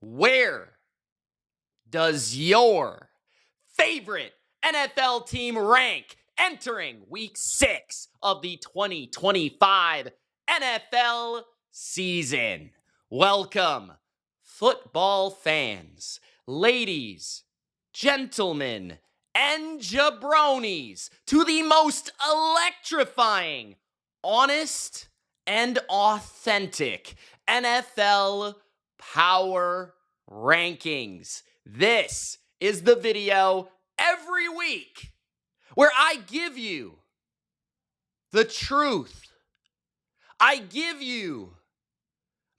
Where does your favorite NFL team rank entering week 6 of the 2025 NFL season? Welcome, football fans, ladies, gentlemen, and jabronis, to the most electrifying, honest, and authentic NFL Power Rankings. This is the video every week where I give you the truth. I give you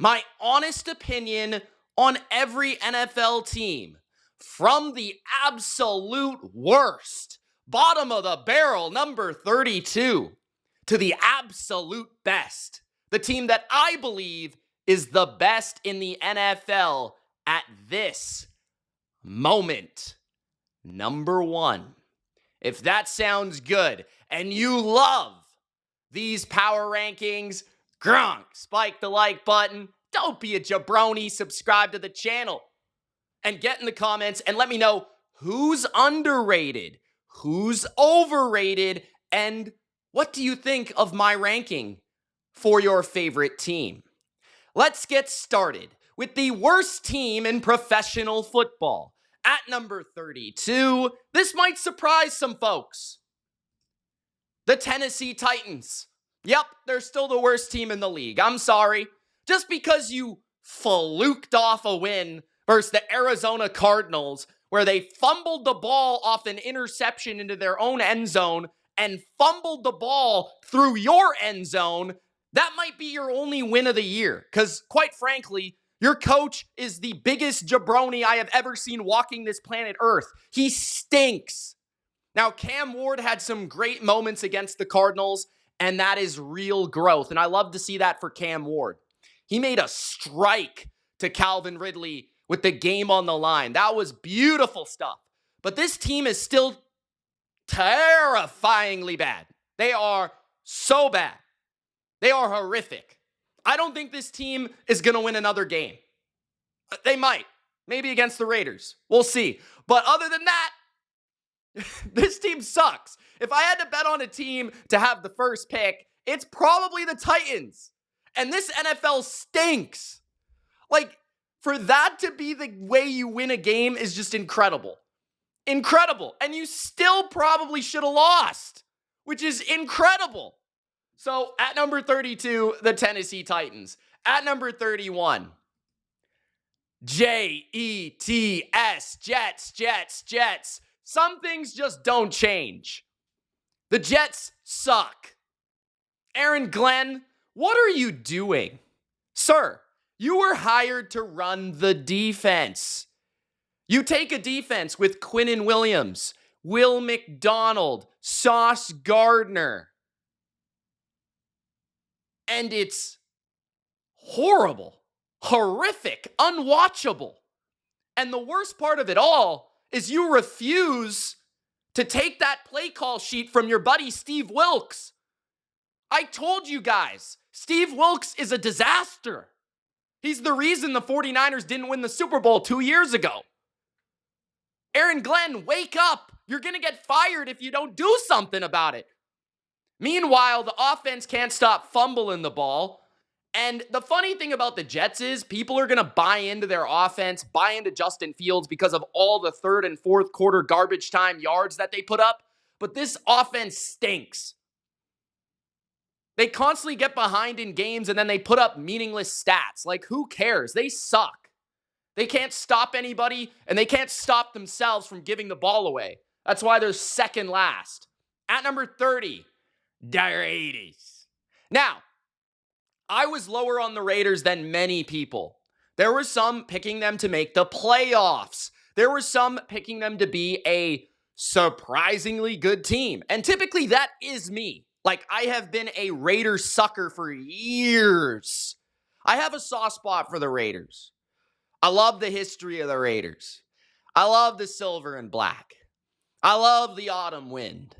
my honest opinion on every NFL team, from the absolute worst, bottom of the barrel, number 32, to the absolute best, the team that I believe is the best in the NFL at this moment. Number 1. If that sounds good and you love these power rankings, Gronk, spike the like button. Don't be a jabroni. Subscribe to the channel and get in the comments and let me know who's underrated, who's overrated, and what do you think of my ranking for your favorite team. Let's get started with the worst team in professional football. At number 32, this might surprise some folks. The Tennessee Titans. Yep, they're still the worst team in the league. I'm sorry. Just because you fluked off a win versus the Arizona Cardinals, where they fumbled the ball off an interception into their own end zone and fumbled the ball through your end zone, that might be your only win of the year. Because, quite frankly, your coach is the biggest jabroni I have ever seen walking this planet Earth. He stinks. Now, Cam Ward had some great moments against the Cardinals, and that is real growth. And I love to see that for Cam Ward. He made a strike to Calvin Ridley with the game on the line. That was beautiful stuff. But this team is still terrifyingly bad. They are so bad. They are horrific. I don't think this team is going to win another game. They might. Maybe against the Raiders. We'll see. But other than that, this team sucks. If I had to bet on a team to have the first pick, it's probably the Titans. And this NFL stinks. Like, for that to be the way you win a game is just incredible. Incredible. And you still probably should have lost, which is incredible. So, at number 32, the Tennessee Titans. At number 31, Jets, Jets. Some things just don't change. The Jets suck. Aaron Glenn, what are you doing? Sir, you were hired to run the defense. You take a defense with Quinnen Williams, Will McDonald, Sauce Gardner, and it's horrible, horrific, unwatchable. And the worst part of it all is you refuse to take that play call sheet from your buddy Steve Wilks. I told you guys, Steve Wilks is a disaster. He's the reason the 49ers didn't win the Super Bowl 2 years ago. Aaron Glenn, wake up. You're going to get fired if you don't do something about it. Meanwhile, the offense can't stop fumbling the ball. And the funny thing about the Jets is people are going to buy into their offense, buy into Justin Fields because of all the third and fourth quarter garbage time yards that they put up. But this offense stinks. They constantly get behind in games and then they put up meaningless stats. Like, who cares? They suck. They can't stop anybody and they can't stop themselves from giving the ball away. That's why they're second last. At number 30, the Raiders. Now, I was lower on the Raiders than many people. There were some picking them to make the playoffs. There were some picking them to be a surprisingly good team. And typically that is me. Like, I have been a Raiders sucker for years. I have a soft spot for the Raiders. I love the history of the Raiders. I love the silver and black. I love the autumn wind.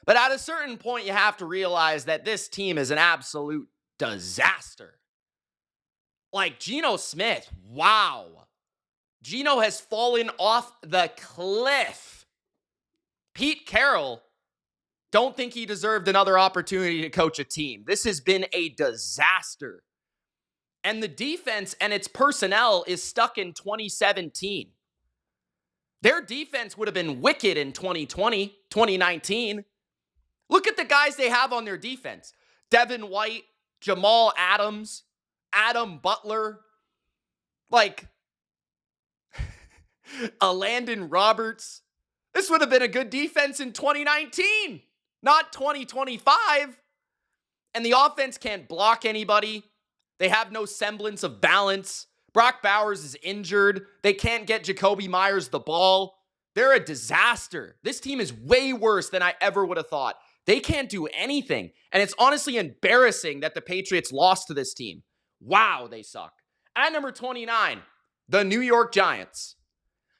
But at a certain point, you have to realize that this team is an absolute disaster. Like, Geno Smith, wow. Geno has fallen off the cliff. Pete Carroll, don't think he deserved another opportunity to coach a team. This has been a disaster. And the defense and its personnel is stuck in 2017. Their defense would have been wicked in 2020, 2019. Look at the guys they have on their defense. Devin White, Jamal Adams, Adam Butler, like a Landon Roberts. This would have been a good defense in 2019, not 2025. And the offense can't block anybody. They have no semblance of balance. Brock Bowers is injured. They can't get Jacoby Myers the ball. They're a disaster. This team is way worse than I ever would have thought. They can't do anything. And it's honestly embarrassing that the Patriots lost to this team. Wow, they suck. At number 29, the New York Giants.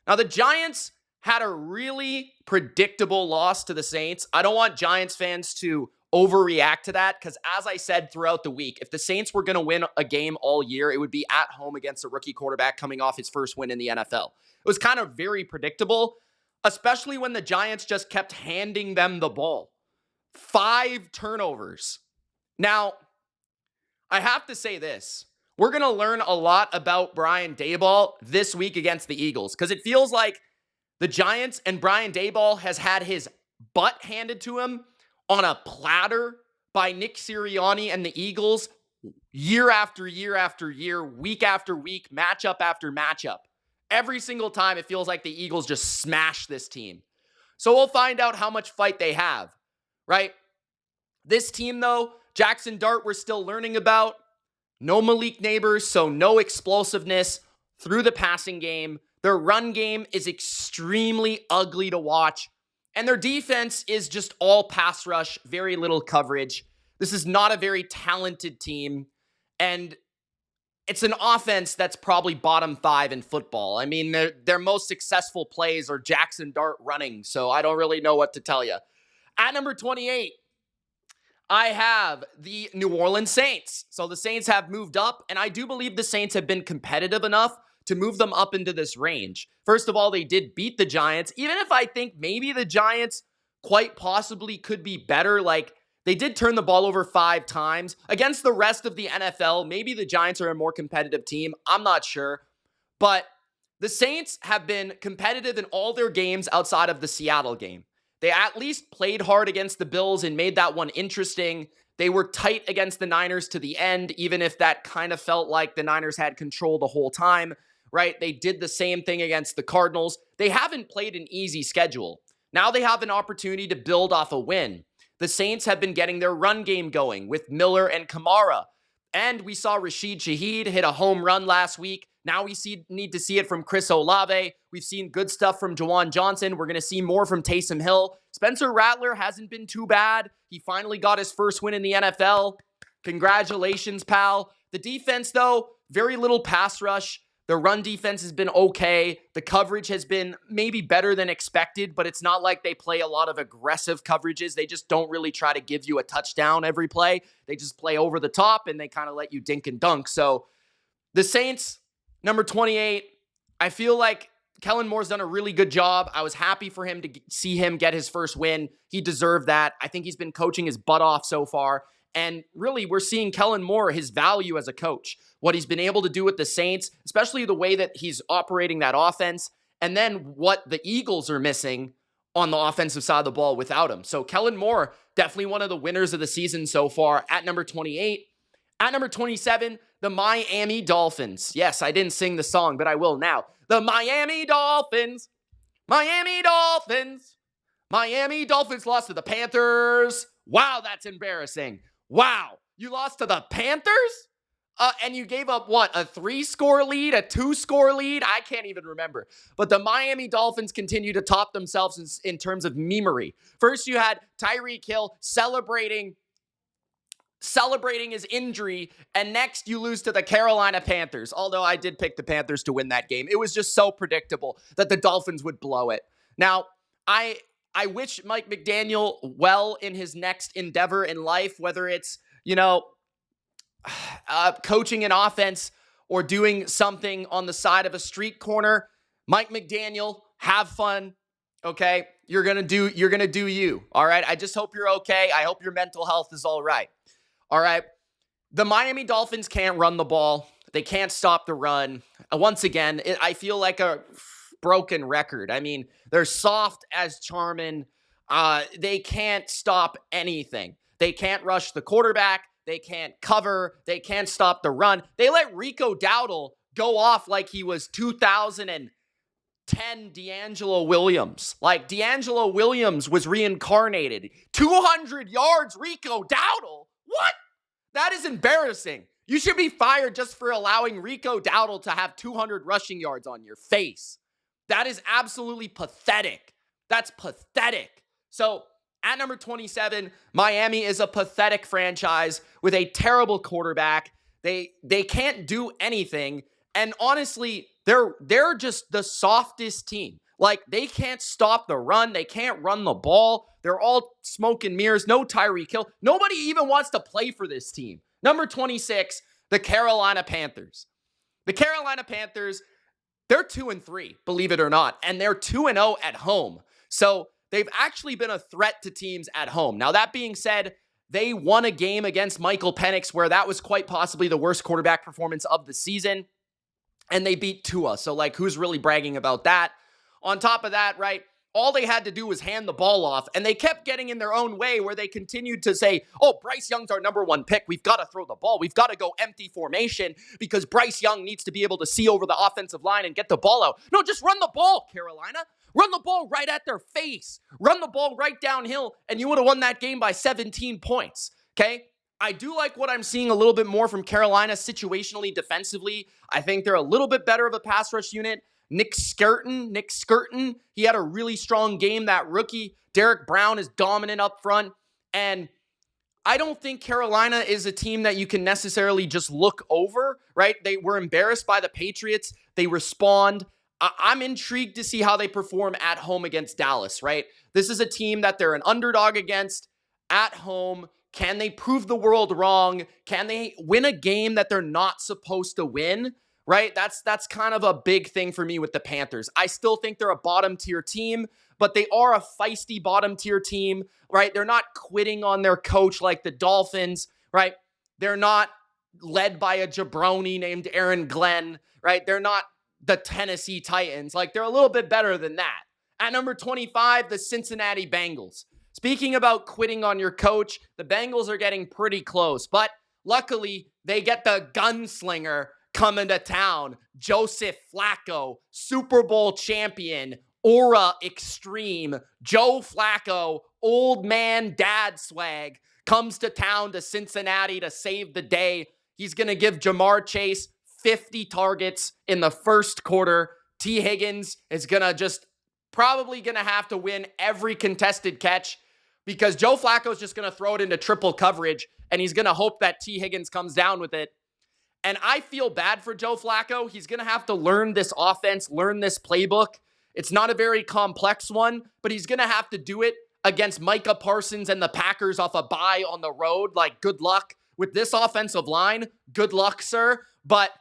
Now, the Giants had a really predictable loss to the Saints. I don't want Giants fans to overreact to that because, as I said throughout the week, if the Saints were going to win a game all year, it would be at home against a rookie quarterback coming off his first win in the NFL. It was kind of very predictable, especially when the Giants just kept handing them the ball. 5 turnovers. Now, I have to say this. We're going to learn a lot about Brian Daboll this week against the Eagles because it feels like the Giants and Brian Daboll has had his butt handed to him on a platter by Nick Sirianni and the Eagles year after year after year, week after week, matchup after matchup. Every single time it feels like the Eagles just smash this team. So we'll find out how much fight they have, right? This team, though, Jackson Dart, we're still learning about. No Malik Neighbors, so no explosiveness through the passing game. Their run game is extremely ugly to watch. And their defense is just all pass rush, very little coverage. This is not a very talented team. And it's an offense that's probably bottom 5 in football. I mean, their most successful plays are Jackson Dart running, so I don't really know what to tell you. At number 28, I have the New Orleans Saints. So the Saints have moved up, and I do believe the Saints have been competitive enough to move them up into this range. First of all, they did beat the Giants, even if I think maybe the Giants quite possibly could be better. Like, they did turn the ball over 5 times. Against the rest of the NFL, maybe the Giants are a more competitive team. I'm not sure. But the Saints have been competitive in all their games outside of the Seattle game. They at least played hard against the Bills and made that one interesting. They were tight against the Niners to the end, even if that kind of felt like the Niners had control the whole time, right? They did the same thing against the Cardinals. They haven't played an easy schedule. Now they have an opportunity to build off a win. The Saints have been getting their run game going with Miller and Kamara. And we saw Rashid Shaheed hit a home run last week. Now we need to see it from Chris Olave. We've seen good stuff from Juwan Johnson. We're going to see more from Taysom Hill. Spencer Rattler hasn't been too bad. He finally got his first win in the NFL. Congratulations, pal. The defense, though, very little pass rush. The run defense has been okay. The coverage has been maybe better than expected, but it's not like they play a lot of aggressive coverages. They just don't really try to give you a touchdown every play. They just play over the top, and they kind of let you dink and dunk. So the Saints, number 28, I feel like Kellen Moore's done a really good job. I was happy for him to see him get his first win. He deserved that. I think he's been coaching his butt off so far. And really, we're seeing Kellen Moore, his value as a coach, what he's been able to do with the Saints, especially the way that he's operating that offense, and then what the Eagles are missing on the offensive side of the ball without him. So Kellen Moore, definitely one of the winners of the season so far at number 28. At number 27, the Miami Dolphins. Yes, I didn't sing the song, but I will now. The Miami Dolphins. Miami Dolphins. Miami Dolphins lost to the Panthers. Wow, that's embarrassing. Wow, you lost to the Panthers? And you gave up what? A 3-score lead? A 2-score lead? I can't even remember. But the Miami Dolphins continue to top themselves in terms of memery. First, you had Tyreek Hill celebrating his injury, and next you lose to the Carolina Panthers. Although I did pick the Panthers to win that game. It was just so predictable that the Dolphins would blow it. Now, I wish Mike McDaniel well in his next endeavor in life, whether it's, coaching an offense or doing something on the side of a street corner. Mike McDaniel, have fun. Okay. You're going to do you. All right. I just hope you're okay. I hope your mental health is all right. All right. The Miami Dolphins can't run the ball. They can't stop the run. Once again, I feel like a broken record. I mean, they're soft as Charmin. They can't stop anything. They can't rush the quarterback. They can't cover. They can't stop the run. They let Rico Dowdle go off like he was 2010 D'Angelo Williams. Like D'Angelo Williams was reincarnated. 200 yards, Rico Dowdle? What? That is embarrassing. You should be fired just for allowing Rico Dowdle to have 200 rushing yards on your face. That is absolutely pathetic. That's pathetic. So, at number 27, Miami is a pathetic franchise with a terrible quarterback. They can't do anything. And honestly, they're just the softest team. Like, they can't stop the run. They can't run the ball. They're all smoke and mirrors. No Tyreek Hill. Nobody even wants to play for this team. Number 26, the Carolina Panthers. The Carolina Panthers, they're 2-3, believe it or not. And they're 2-0 at home. So they've actually been a threat to teams at home. Now, that being said, they won a game against Michael Penix where that was quite possibly the worst quarterback performance of the season. And they beat Tua. So, like, who's really bragging about that? On top of that, right, all they had to do was hand the ball off, and they kept getting in their own way where they continued to say, oh, Bryce Young's our number one pick. We've got to throw the ball. We've got to go empty formation because Bryce Young needs to be able to see over the offensive line and get the ball out. No, just run the ball, Carolina. Run the ball right at their face. Run the ball right downhill, and you would have won that game by 17 points, okay? I do like what I'm seeing a little bit more from Carolina situationally, defensively. I think they're a little bit better of a pass rush unit. Nick Skirton, he had a really strong game, that rookie. Derek Brown is dominant up front. And I don't think Carolina is a team that you can necessarily just look over, right? They were embarrassed by the Patriots. They respond. I'm intrigued to see how they perform at home against Dallas, right? This is a team that they're an underdog against at home. Can they prove the world wrong? Can they win a game that they're not supposed to win? Right? That's kind of a big thing for me with the Panthers. I still think they're a bottom tier team, but they are a feisty bottom tier team, right? They're not quitting on their coach like the Dolphins, right? They're not led by a jabroni named Aaron Glenn, right? They're not the Tennessee Titans. Like, they're a little bit better than that. At number 25, the Cincinnati Bengals. Speaking about quitting on your coach, the Bengals are getting pretty close, but luckily they get the gunslinger coming to town. Joseph Flacco, Super Bowl champion, aura extreme. Joe Flacco, old man dad swag, comes to town to Cincinnati to save the day. He's going to give Jamar Chase 50 targets in the first quarter. T. Higgins is probably going to have to win every contested catch because Joe Flacco's just going to throw it into triple coverage and he's going to hope that T. Higgins comes down with it. And I feel bad for Joe Flacco. He's going to have to learn this offense, learn this playbook. It's not a very complex one, but he's going to have to do it against Micah Parsons and the Packers off a bye on the road. Like, good luck with this offensive line. Good luck, sir. But,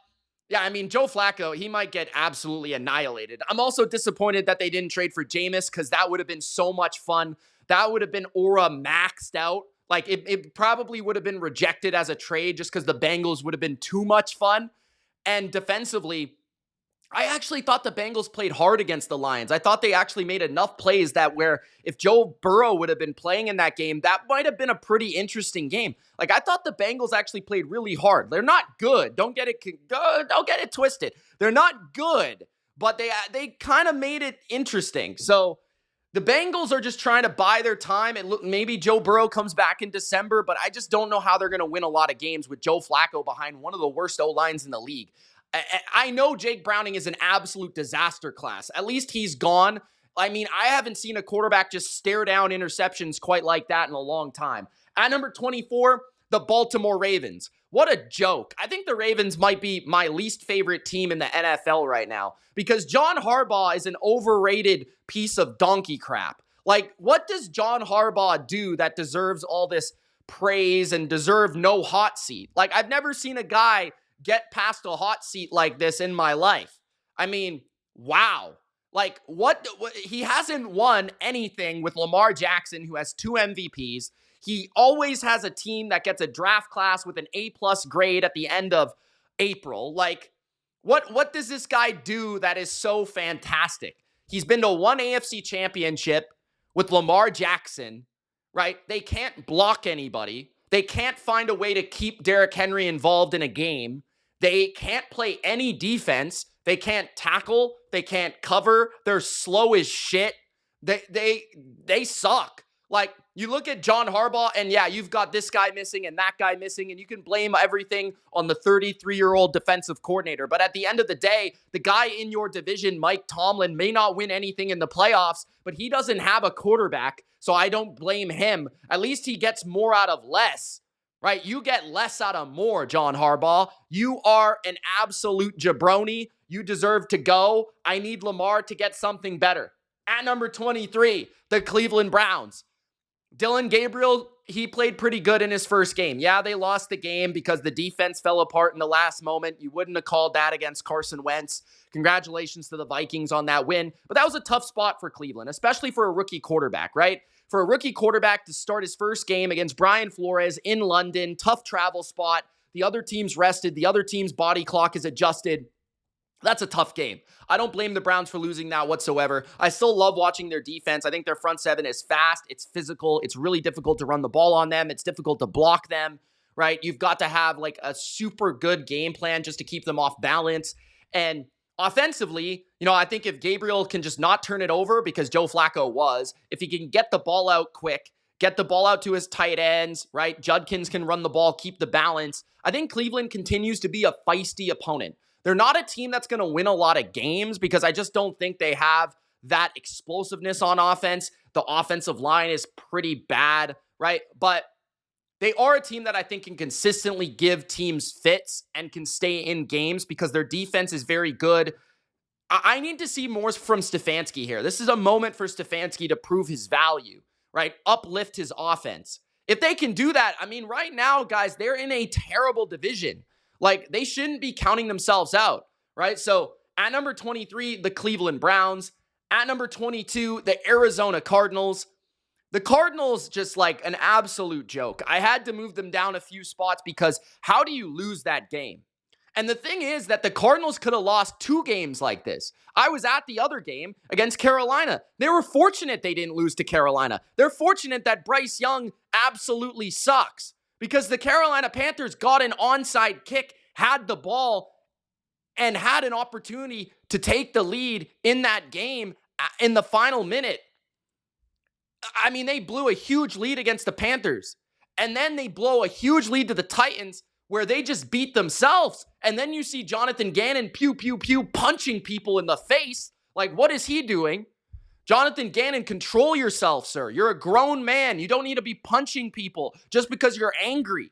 yeah, I mean, Joe Flacco, he might get absolutely annihilated. I'm also disappointed that they didn't trade for Jameis because that would have been so much fun. That would have been aura maxed out. Like, it probably would have been rejected as a trade just because the Bengals would have been too much fun. And defensively, I actually thought the Bengals played hard against the Lions. I thought they actually made enough plays that where if Joe Burrow would have been playing in that game, that might have been a pretty interesting game. Like, I thought the Bengals actually played really hard. They're not good. Don't get it twisted. They're not good, but they kind of made it interesting. So the Bengals are just trying to buy their time, and look, maybe Joe Burrow comes back in December, but I just don't know how they're going to win a lot of games with Joe Flacco behind one of the worst O-lines in the league. I know Jake Browning is an absolute disaster class. At least he's gone. I mean, I haven't seen a quarterback just stare down interceptions quite like that in a long time. At number 24, the Baltimore Ravens. What a joke. I think the Ravens might be my least favorite team in the NFL right now because John Harbaugh is an overrated piece of donkey crap. Like, what does John Harbaugh do that deserves all this praise and deserve no hot seat? Like, I've never seen a guy get past a hot seat like this in my life. I mean, wow. Like, what he hasn't won anything with Lamar Jackson, who has 2 MVPs. He always has a team that gets a draft class with an A+ grade at the end of April. Like, what does this guy do that is so fantastic? He's been to 1 AFC championship with Lamar Jackson, right? They can't block anybody. They can't find a way to keep Derrick Henry involved in a game. They can't play any defense. They can't tackle. They can't cover. They're slow as shit. They suck. Like, you look at John Harbaugh, and yeah, you've got this guy missing and that guy missing, and you can blame everything on the 33-year-old defensive coordinator. But at the end of the day, the guy in your division, Mike Tomlin, may not win anything in the playoffs, but he doesn't have a quarterback, so I don't blame him. At least he gets more out of less, right? You get less out of more, John Harbaugh. You are an absolute jabroni. You deserve to go. I need Lamar to get something better. At number 23, the Cleveland Browns. Dylan Gabriel, he played pretty good in his first game. Yeah, they lost the game because the defense fell apart in the last moment. You wouldn't have called that against Carson Wentz. Congratulations to the Vikings on that win. But that was a tough spot for Cleveland, especially for a rookie quarterback, right? For a rookie quarterback to start his first game against Brian Flores in London, tough travel spot. The other team's rested. The other team's body clock is adjusted. That's a tough game. I don't blame the Browns for losing that whatsoever. I still love watching their defense. I think their front seven is fast. It's physical. It's really difficult to run the ball on them. It's difficult to block them, right? You've got to have like a super good game plan just to keep them off balance. And offensively, I think if Gabriel can just not turn it over, because Joe Flacco was, if he can get the ball out quick, get the ball out to his tight ends, right? Judkins can run the ball, keep the balance. I think Cleveland continues to be a feisty opponent. They're not a team that's going to win a lot of games because I just don't think they have that explosiveness on offense. The offensive line is pretty bad, right? But they are a team that I think can consistently give teams fits and can stay in games because their defense is very good. I need to see more from Stefanski here. This is a moment for Stefanski to prove his value, right? Uplift his offense. If they can do that, right now, guys, they're in a terrible division. Like, they shouldn't be counting themselves out, right? So, at number 23, the Cleveland Browns. At number 22, the Arizona Cardinals. The Cardinals, just like an absolute joke. I had to move them down a few spots because how do you lose that game? And the thing is that the Cardinals could have lost 2 games like this. I was at the other game against Carolina. They were fortunate they didn't lose to Carolina. They're fortunate that Bryce Young absolutely sucks. Because the Carolina Panthers got an onside kick, had the ball, and had an opportunity to take the lead in that game in the final minute. They blew a huge lead against the Panthers. And then they blow a huge lead to the Titans where they just beat themselves. And then you see Jonathan Gannon pew, pew, pew, punching people in the face. Like, what is he doing? Jonathan Gannon, control yourself, sir. You're a grown man. You don't need to be punching people just because you're angry.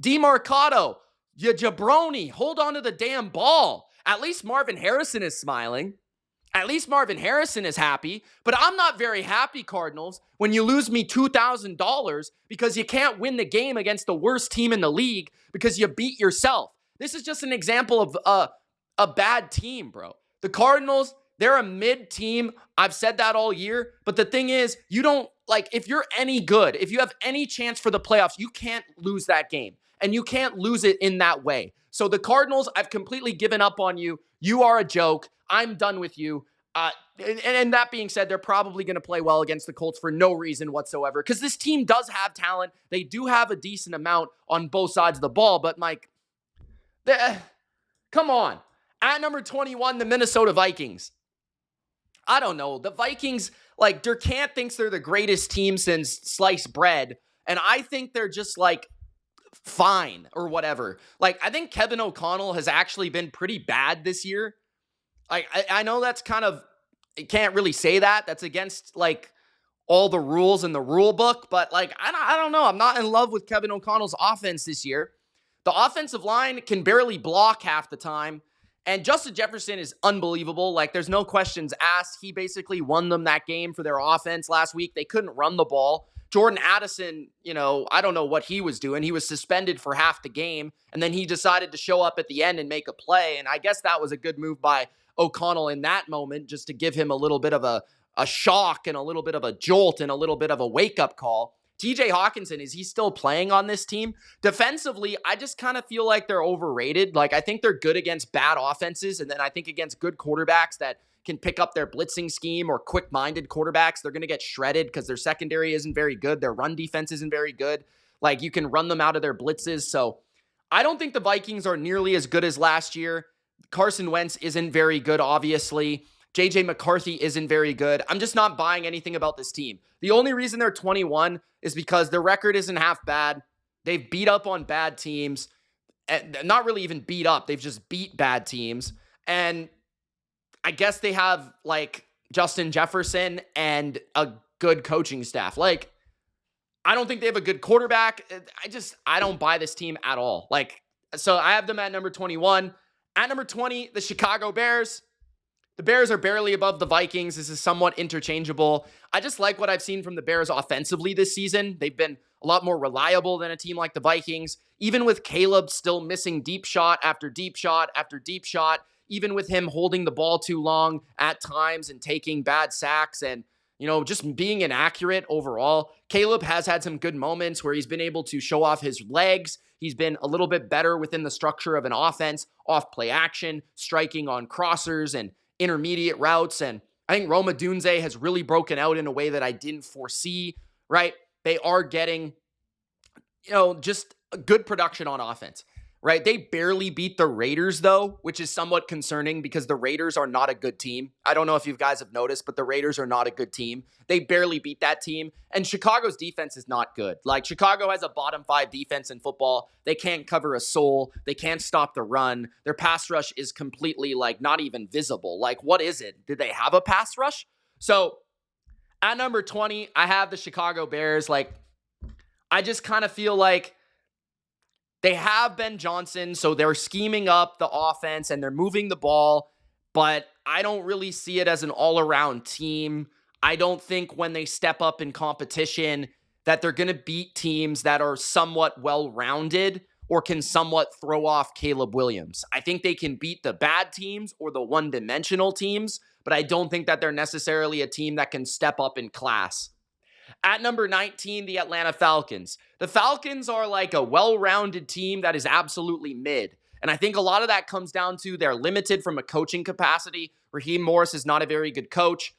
DeMarcado, you jabroni, hold on to the damn ball. At least Marvin Harrison is smiling. At least Marvin Harrison is happy. But I'm not very happy, Cardinals, when you lose me $2,000 because you can't win the game against the worst team in the league because you beat yourself. This is just an example of a bad team, bro. The Cardinals, they're a mid team. I've said that all year. But the thing is, if you're any good, if you have any chance for the playoffs, you can't lose that game. And you can't lose it in that way. So the Cardinals, I've completely given up on you. You are a joke. I'm done with you. And that being said, they're probably going to play well against the Colts for no reason whatsoever. Because this team does have talent. They do have a decent amount on both sides of the ball. But, Mike, come on. At number 21, the Minnesota Vikings. I don't know. The Vikings, Durkant thinks they're the greatest team since sliced bread. And I think they're just, fine or whatever. I think Kevin O'Connell has actually been pretty bad this year. I know that's kind of, you can't really say that. That's against, all the rules in the rule book. But, I don't know. I'm not in love with Kevin O'Connell's offense this year. The offensive line can barely block half the time. And Justin Jefferson is unbelievable. There's no questions asked. He basically won them that game for their offense last week. They couldn't run the ball. Jordan Addison, I don't know what he was doing. He was suspended for half the game, and then he decided to show up at the end and make a play. And I guess that was a good move by O'Connell in that moment just to give him a little bit of a shock and a little bit of a jolt and a little bit of a wake-up call. TJ Hawkinson, is he still playing on this team? Defensively, I just kind of feel like they're overrated. Like, I think they're good against bad offenses, and then I think against good quarterbacks that can pick up their blitzing scheme, or quick-minded quarterbacks, they're going to get shredded because their secondary isn't very good. Their run defense isn't very good. Like, you can run them out of their blitzes. So I don't think the Vikings are nearly as good as last year. Carson Wentz isn't very good, obviously. JJ McCarthy isn't very good. I'm just not buying anything about this team. The only reason they're 21 is because their record isn't half bad. They've beat up on bad teams. Not really even beat up. They've just beat bad teams. And I guess they have, like, Justin Jefferson and a good coaching staff. Like, I don't think they have a good quarterback. I don't buy this team at all. Like, so I have them at number 21. At number 20, the Chicago Bears. The Bears are barely above the Vikings. This is somewhat interchangeable. I just like what I've seen from the Bears offensively this season. They've been a lot more reliable than a team like the Vikings. Even with Caleb still missing deep shot after deep shot after deep shot, even with him holding the ball too long at times and taking bad sacks and, just being inaccurate overall. Caleb has had some good moments where he's been able to show off his legs. He's been a little bit better within the structure of an offense, off play action, striking on crossers and intermediate routes. And I think Roma Dunze has really broken out in a way that I didn't foresee, right? They are getting, just a good production on offense, right? They barely beat the Raiders, though, which is somewhat concerning because the Raiders are not a good team. I don't know if you guys have noticed, but the Raiders are not a good team. They barely beat that team. And Chicago's defense is not good. Like, Chicago has a bottom 5 defense in football. They can't cover a soul. They can't stop the run. Their pass rush is completely, not even visible. Like, what is it? Did they have a pass rush? So, at number 20, I have the Chicago Bears. I just kind of feel like they have Ben Johnson, so they're scheming up the offense and they're moving the ball, but I don't really see it as an all-around team. I don't think when they step up in competition that they're going to beat teams that are somewhat well-rounded or can somewhat throw off Caleb Williams. I think they can beat the bad teams or the one-dimensional teams, but I don't think that they're necessarily a team that can step up in class. At number 19, the Atlanta Falcons. The Falcons are like a well-rounded team that is absolutely mid. And I think a lot of that comes down to they're limited from a coaching capacity. Raheem Morris is not a very good coach.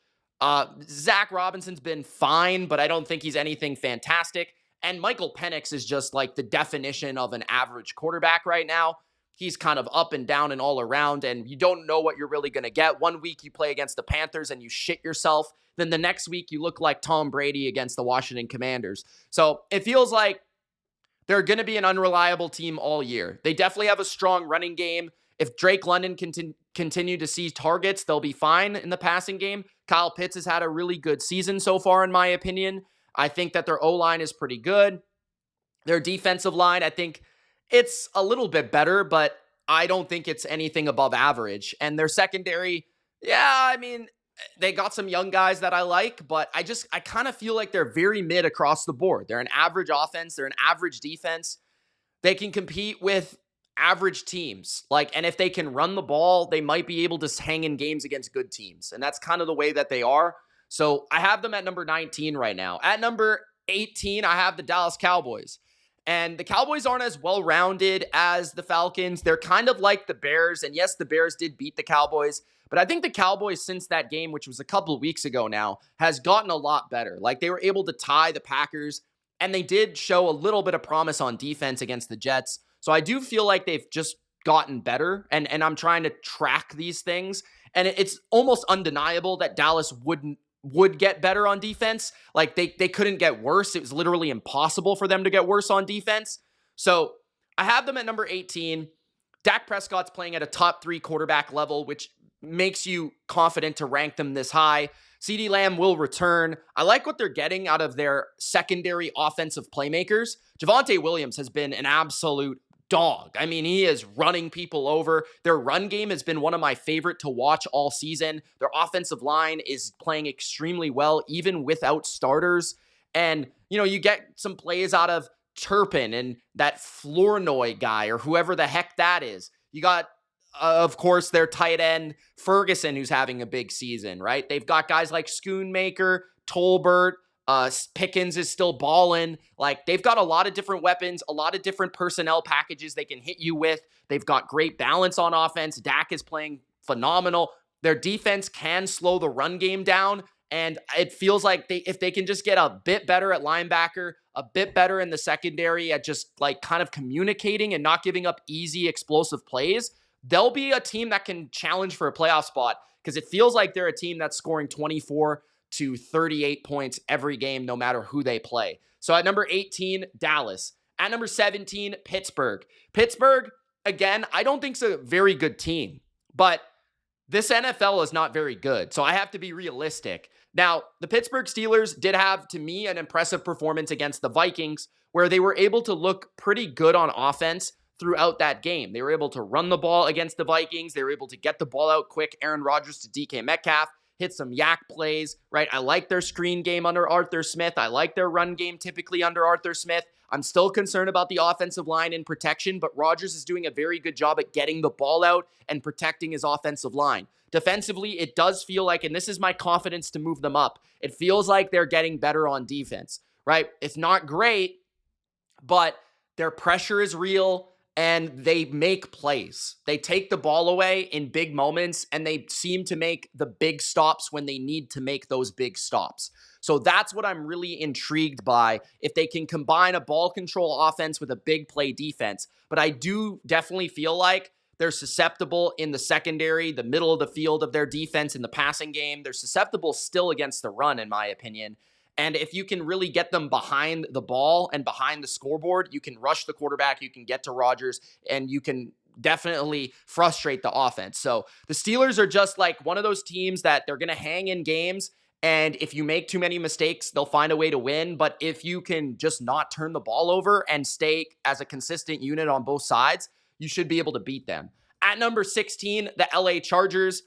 Zach Robinson's been fine, but I don't think he's anything fantastic. And Michael Penix is just like the definition of an average quarterback right now. He's kind of up and down and all around, and you don't know what you're really going to get. One week you play against the Panthers and you shit yourself. Then the next week you look like Tom Brady against the Washington Commanders. So it feels like they're going to be an unreliable team all year. They definitely have a strong running game. If Drake London can continue to see targets, they'll be fine in the passing game. Kyle Pitts has had a really good season so far, in my opinion. I think that their O-line is pretty good. Their defensive line, I think it's a little bit better, but I don't think it's anything above average. And their secondary, they got some young guys that I like, but I kind of feel like they're very mid across the board. They're an average offense. They're an average defense. They can compete with average teams. And if they can run the ball, they might be able to hang in games against good teams. And that's kind of the way that they are. So I have them at number 19 right now. At number 18, I have the Dallas Cowboys. And the Cowboys aren't as well-rounded as the Falcons. They're kind of like the Bears. And yes, the Bears did beat the Cowboys. But I think the Cowboys, since that game, which was a couple of weeks ago now, has gotten a lot better. They were able to tie the Packers. And they did show a little bit of promise on defense against the Jets. So I do feel like they've just gotten better. And I'm trying to track these things. And it's almost undeniable that Dallas would get better on defense. They couldn't get worse. It was literally impossible for them to get worse on defense. So I have them at number 18. Dak Prescott's playing at a top 3 quarterback level, which makes you confident to rank them this high. CeeDee Lamb will return. I like what they're getting out of their secondary offensive playmakers. Javonte Williams has been an absolute dog. He is running people over. Their run game has been one of my favorite to watch all season. Their offensive line is playing extremely well, even without starters. And, you get some plays out of Turpin and that Flournoy guy or whoever the heck that is. You got of course, their tight end, Ferguson, who's having a big season, right? They've got guys like Schoonmaker, Tolbert, Pickens is still balling. Like, they've got a lot of different weapons, a lot of different personnel packages they can hit you with. They've got great balance on offense. Dak is playing phenomenal. Their defense can slow the run game down. And it feels like if they can just get a bit better at linebacker, a bit better in the secondary at just like kind of communicating and not giving up easy, explosive plays, they'll be a team that can challenge for a playoff spot, because it feels like they're a team that's scoring 24 to 38 points every game, no matter who they play. So at number 18, Dallas. At number 17, Pittsburgh. Pittsburgh, again, I don't think it's a very good team, but this NFL is not very good, so I have to be realistic. Now, the Pittsburgh Steelers did have, to me, an impressive performance against the Vikings, where they were able to look pretty good on offense throughout that game. They were able to run the ball against the Vikings. They were able to get the ball out quick. Aaron Rodgers to DK Metcalf, hit some yak plays, right? I like their screen game under Arthur Smith. I like their run game typically under Arthur Smith. I'm still concerned about the offensive line and protection, but Rodgers is doing a very good job at getting the ball out and protecting his offensive line. Defensively, it does feel like, and this is my confidence to move them up, it feels like they're getting better on defense, right? It's not great, but their pressure is real and they make plays. They take the ball away in big moments and they seem to make the big stops when they need to make those big stops. So that's what I'm really intrigued by, if they can combine a ball control offense with a big play defense. But I do definitely feel like they're susceptible in the secondary, the middle of the field of their defense in the passing game. They're susceptible still against the run, in my opinion. And if you can really get them behind the ball and behind the scoreboard, you can rush the quarterback, you can get to Rodgers, and you can definitely frustrate the offense. So the Steelers are just like one of those teams that they're going to hang in games, and if you make too many mistakes, they'll find a way to win. But if you can just not turn the ball over and stay as a consistent unit on both sides, you should be able to beat them. At number 16, the LA Chargers.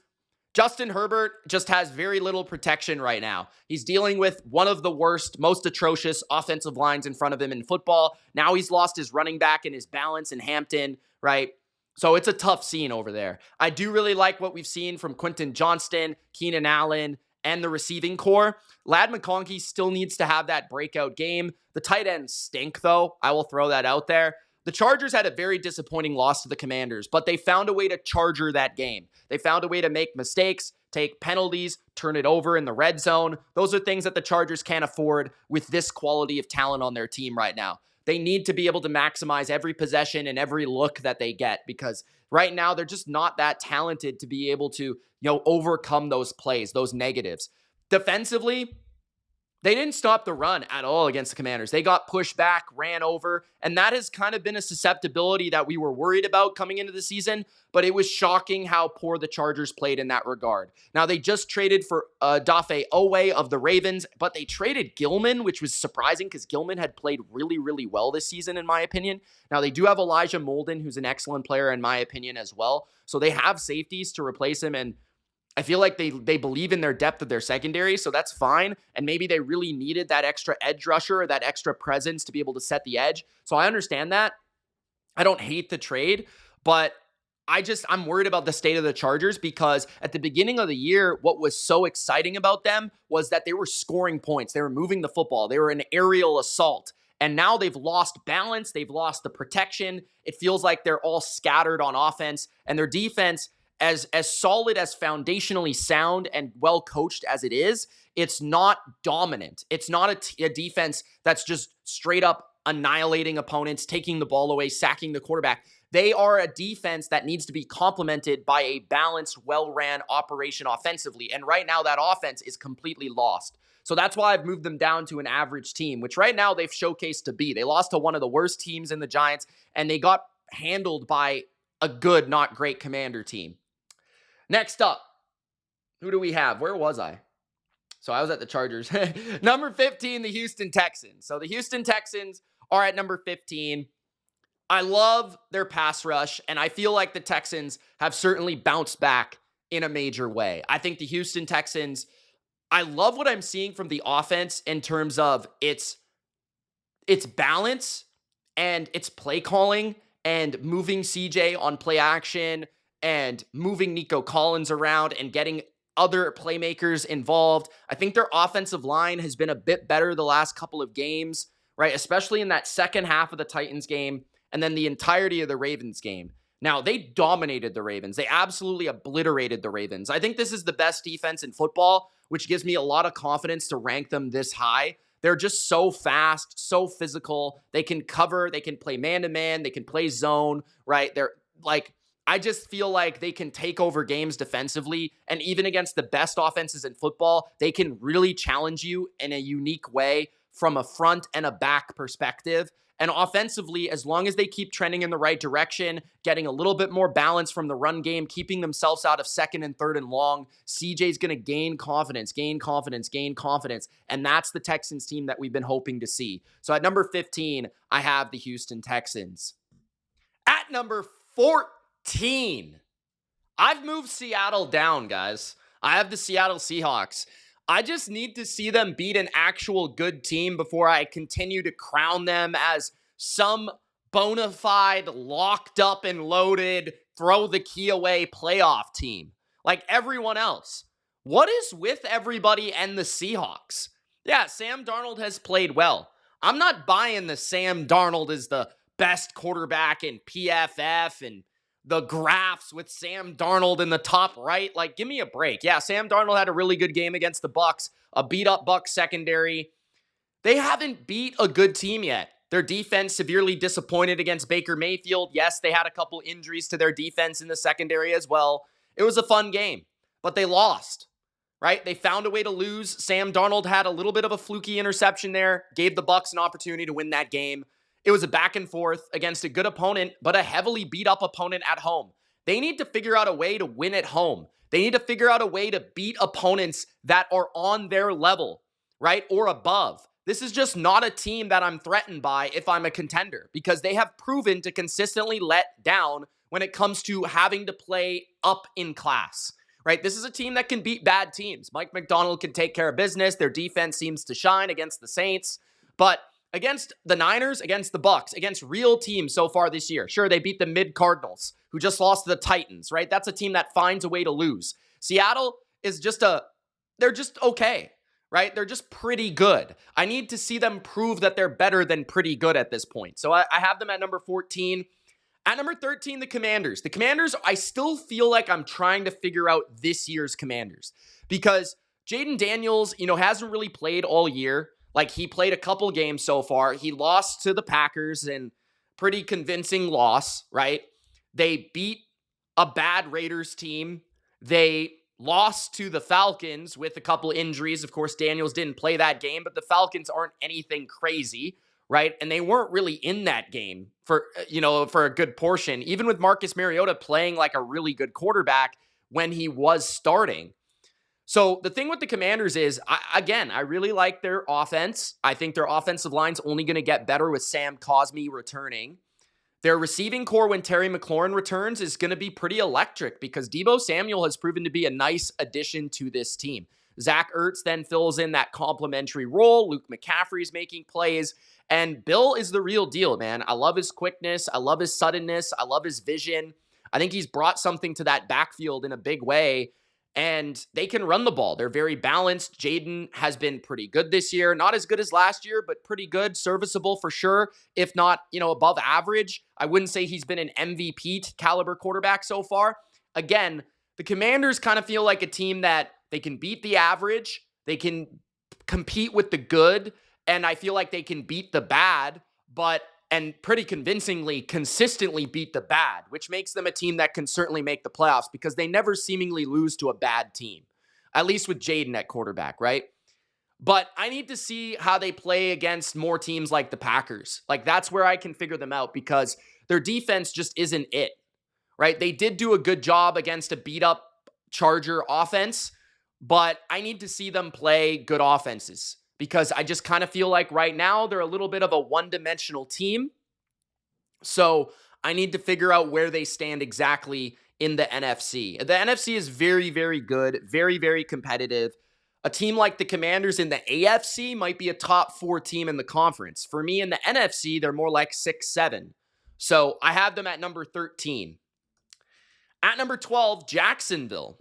Justin Herbert just has very little protection right now. He's dealing with one of the worst, most atrocious offensive lines in front of him in football. Now he's lost his running back and his balance in Hampton, right? So it's a tough scene over there. I do really like what we've seen from Quentin Johnston, Keenan Allen, and the receiving core. Ladd McConkey still needs to have that breakout game. The tight ends stink, though. I will throw that out there. The Chargers had a very disappointing loss to the Commanders, but they found a way to charger that game. They found a way to make mistakes, take penalties, turn it over in the red zone. Those are things that the Chargers can't afford with this quality of talent on their team right now. They need to be able to maximize every possession and every look that they get, because right now they're just not that talented to be able to, overcome those plays, those negatives. Defensively, they didn't stop the run at all against the Commanders. They got pushed back, ran over, and that has kind of been a susceptibility that we were worried about coming into the season, but it was shocking how poor the Chargers played in that regard. Now, they just traded for Dafe Owe of the Ravens, but they traded Gilman, which was surprising because Gilman had played really, really well this season, in my opinion. Now, they do have Elijah Molden, who's an excellent player, in my opinion, as well. So they have safeties to replace him, and I feel like they believe in their depth of their secondary, so that's fine. And maybe they really needed that extra edge rusher or that extra presence to be able to set the edge. So I understand that. I don't hate the trade, but I'm worried about the state of the Chargers, because at the beginning of the year, what was so exciting about them was that they were scoring points. They were moving the football. They were an aerial assault. And now they've lost balance. They've lost the protection. It feels like they're all scattered on offense, and their defense, as solid, as foundationally sound and well coached as it is, it's not dominant. It's not a defense that's just straight up annihilating opponents, taking the ball away, sacking the quarterback. They are a defense that needs to be complemented by a balanced, well-ran operation offensively. And right now that offense is completely lost. So that's why I've moved them down to an average team, which right now they've showcased to be. They lost to one of the worst teams in the Giants, and they got handled by a good, not great Commander team. Next up, who do we have? Where was I? So I was at the Chargers. Number 15, the Houston Texans. So the Houston Texans are at number 15. I love their pass rush, and I feel like the Texans have certainly bounced back in a major way. I think the Houston Texans, I love what I'm seeing from the offense in terms of its balance and its play calling and moving CJ on play action and moving Nico Collins around and getting other playmakers involved. I think their offensive line has been a bit better the last couple of games, right? Especially in that second half of the Titans game and then the entirety of the Ravens game. Now, they dominated the Ravens. They absolutely obliterated the Ravens. I think this is the best defense in football, which gives me a lot of confidence to rank them this high. They're just so fast, so physical. They can cover, they can play man-to-man, they can play zone, right? They're like, I just feel like they can take over games defensively, and even against the best offenses in football, they can really challenge you in a unique way from a front and a back perspective. And offensively, as long as they keep trending in the right direction, getting a little bit more balance from the run game, keeping themselves out of second and third and long, CJ's going to gain confidence. And that's the Texans team that we've been hoping to see. So at number 15, I have the Houston Texans. At number 14, I've moved Seattle down, guys. I have the Seattle Seahawks. I just need to see them beat an actual good team before I continue to crown them as some bona fide, locked up and loaded, throw the key away playoff team like everyone else. What is with everybody and the Seahawks? Yeah, Sam Darnold has played well. I'm not buying the Sam Darnold is the best quarterback in PFF and the graphs with Sam Darnold in the top right. Like, give me a break. Yeah, Sam Darnold had a really good game against the Bucs, a beat-up Bucs secondary. They haven't beat a good team yet. Their defense severely disappointed against Baker Mayfield. Yes, they had a couple injuries to their defense in the secondary as well. It was a fun game, but they lost, right? They found a way to lose. Sam Darnold had a little bit of a fluky interception there, gave the Bucs an opportunity to win that game. It was a back and forth against a good opponent, but a heavily beat up opponent at home. They need to figure out a way to win at home. They need to figure out a way to beat opponents that are on their level, right? Or above. This is just not a team that I'm threatened by if I'm a contender, because they have proven to consistently let down when it comes to having to play up in class, right? This is a team that can beat bad teams. Mike McDonald can take care of business. Their defense seems to shine against the Saints, but against the Niners, against the Bucs, against real teams so far this year. Sure, they beat the mid-Cardinals, who just lost to the Titans, right? That's a team that finds a way to lose. Seattle is they're just okay, right? They're just pretty good. I need to see them prove that they're better than pretty good at this point. So I have them at number 14. At number 13, the Commanders. The Commanders, I still feel like I'm trying to figure out this year's Commanders, because Jaden Daniels, hasn't really played all year. Like, he played a couple games so far. He lost to the Packers in pretty convincing loss, right? They beat a bad Raiders team. They lost to the Falcons with a couple injuries. Of course, Daniels didn't play that game, but the Falcons aren't anything crazy, right? And they weren't really in that game for a good portion, even with Marcus Mariota playing like a really good quarterback when he was starting. So the thing with the Commanders is, I really like their offense. I think their offensive line's only going to get better with Sam Cosmi returning. Their receiving core, when Terry McLaurin returns, is going to be pretty electric, because Deebo Samuel has proven to be a nice addition to this team. Zach Ertz then fills in that complementary role. Luke McCaffrey's making plays. And Bill is the real deal, man. I love his quickness. I love his suddenness. I love his vision. I think he's brought something to that backfield in a big way. And they can run the ball. They're very balanced. Jaden has been pretty good this year. Not as good as last year, but pretty good. Serviceable for sure, if not, above average. I wouldn't say he's been an MVP caliber quarterback so far. Again, the Commanders kind of feel like a team that they can beat the average. They can compete with the good. And I feel like they can beat the bad, and pretty convincingly, consistently beat the bad, which makes them a team that can certainly make the playoffs, because they never seemingly lose to a bad team, at least with Jaden at quarterback, right? But I need to see how they play against more teams like the Packers. Like, that's where I can figure them out, because their defense just isn't it, right? They did do a good job against a beat-up Charger offense, but I need to see them play good offenses, because I just kind of feel like right now they're a little bit of a one-dimensional team. So I need to figure out where they stand exactly in the NFC. The NFC is very, very good, very, very competitive. A team like the Commanders in the AFC might be a top 4 team in the conference. For me, in the NFC, they're more like 6-7. So I have them at number 13. At number 12, Jacksonville.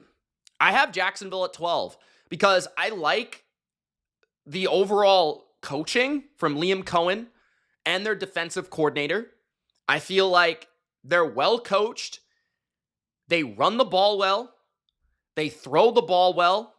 I have Jacksonville at 12 because I like the overall coaching from Liam Cohen and their defensive coordinator. I feel like they're well coached. They run the ball well. They throw the ball well.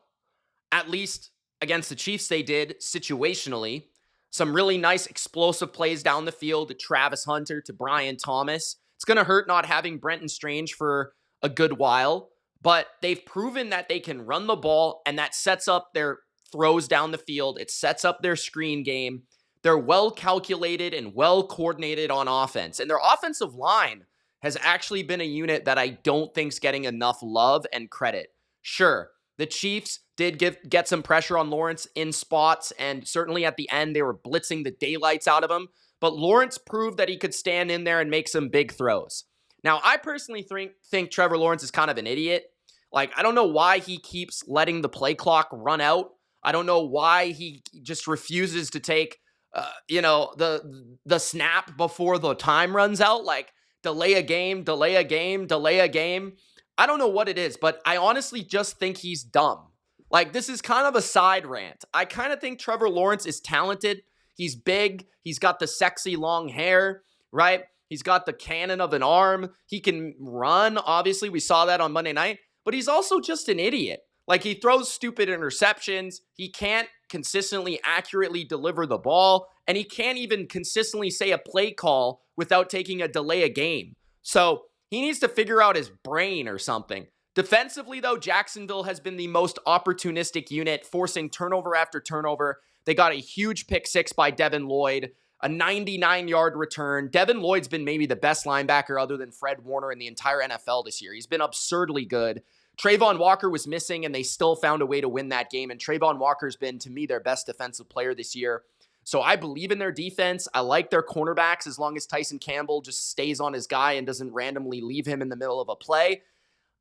At least against the Chiefs, they did situationally. Some really nice explosive plays down the field to Travis Hunter, to Brian Thomas. It's going to hurt not having Brenton Strange for a good while, but they've proven that they can run the ball, and that sets up their throws down the field. It sets up their screen game. They're well calculated and well coordinated on offense, and their offensive line has actually been a unit that I don't think's getting enough love and credit. Sure, the Chiefs did get some pressure on Lawrence in spots, and certainly at the end, they were blitzing the daylights out of him. But Lawrence proved that he could stand in there and make some big throws. Now, I personally think Trevor Lawrence is kind of an idiot. Like, I don't know why he keeps letting the play clock run out. I don't know why he just refuses to take, the snap before the time runs out. Like, delay a game, delay a game, delay a game. I don't know what it is, but I honestly just think he's dumb. Like, this is kind of a side rant. I kind of think Trevor Lawrence is talented. He's big. He's got the sexy long hair, right? He's got the cannon of an arm. He can run. Obviously, we saw that on Monday night. But he's also just an idiot. Like, he throws stupid interceptions. He can't consistently accurately deliver the ball. And he can't even consistently say a play call without taking a delay a game. So he needs to figure out his brain or something. Defensively, though, Jacksonville has been the most opportunistic unit, forcing turnover after turnover. They got a huge pick six by Devin Lloyd, a 99-yard return. Devin Lloyd's been maybe the best linebacker other than Fred Warner in the entire NFL this year. He's been absurdly good. Trayvon Walker was missing, and they still found a way to win that game. And Trayvon Walker's been, to me, their best defensive player this year. So I believe in their defense. I like their cornerbacks as long as Tyson Campbell just stays on his guy and doesn't randomly leave him in the middle of a play.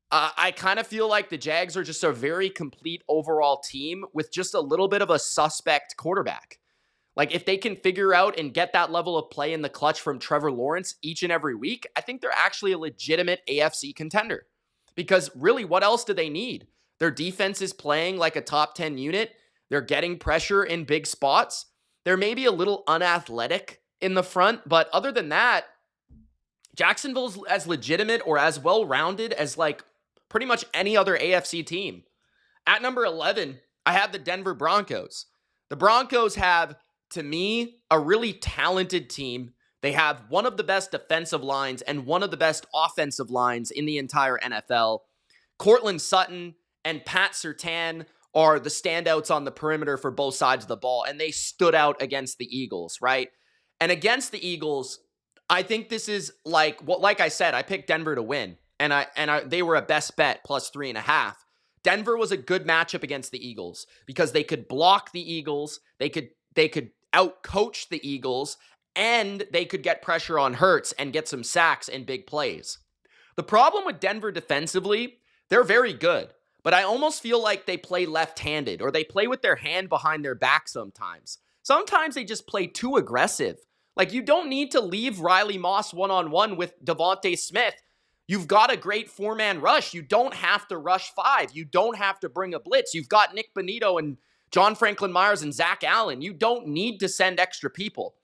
I kind of feel like the Jags are just a very complete overall team with just a little bit of a suspect quarterback. Like, if they can figure out and get that level of play in the clutch from Trevor Lawrence each and every week, I think they're actually a legitimate AFC contender. Because really, what else do they need? Their defense is playing like a top 10 unit. They're getting pressure in big spots. They're maybe a little unathletic in the front, but other than that, Jacksonville's as legitimate or as well-rounded as like pretty much any other AFC team. At number 11, I have the Denver Broncos. The Broncos have, to me, a really talented team. They have one of the best defensive lines and one of the best offensive lines in the entire NFL. Cortland Sutton and Pat Surtain are the standouts on the perimeter for both sides of the ball, and they stood out against the Eagles, right? And against the Eagles, I think this is like I said, I picked Denver to win, and they were a best bet plus 3.5. Denver was a good matchup against the Eagles because they could block the Eagles, they could out-coach the Eagles, and they could get pressure on Hurts and get some sacks and big plays. The problem with Denver defensively, they're very good, but I almost feel like they play left-handed or they play with their hand behind their back sometimes. Sometimes they just play too aggressive. Like, you don't need to leave Riley Moss one-on-one with Devontae Smith. You've got a great four-man rush. You don't have to rush five. You don't have to bring a blitz. You've got Nick Bonito and John Franklin Myers and Zach Allen. You don't need to send extra people.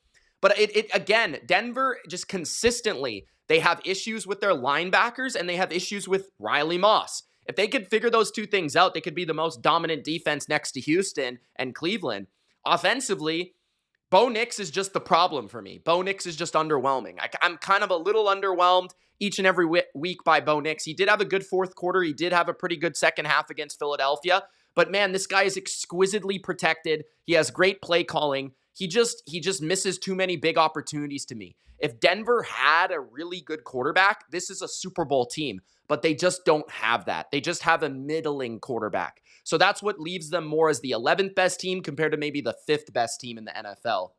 But again, Denver just consistently, they have issues with their linebackers and they have issues with Riley Moss. If they could figure those two things out, they could be the most dominant defense next to Houston and Cleveland. Offensively, Bo Nix is just the problem for me. Bo Nix is just underwhelming. I'm kind of a little underwhelmed each and every week by Bo Nix. He did have a good fourth quarter. He did have a pretty good second half against Philadelphia. But man, this guy is exquisitely protected. He has great play calling. He just misses too many big opportunities to me. If Denver had a really good quarterback, this is a Super Bowl team, but they just don't have that. They just have a middling quarterback. So that's what leaves them more as the 11th best team compared to maybe the 5th best team in the NFL.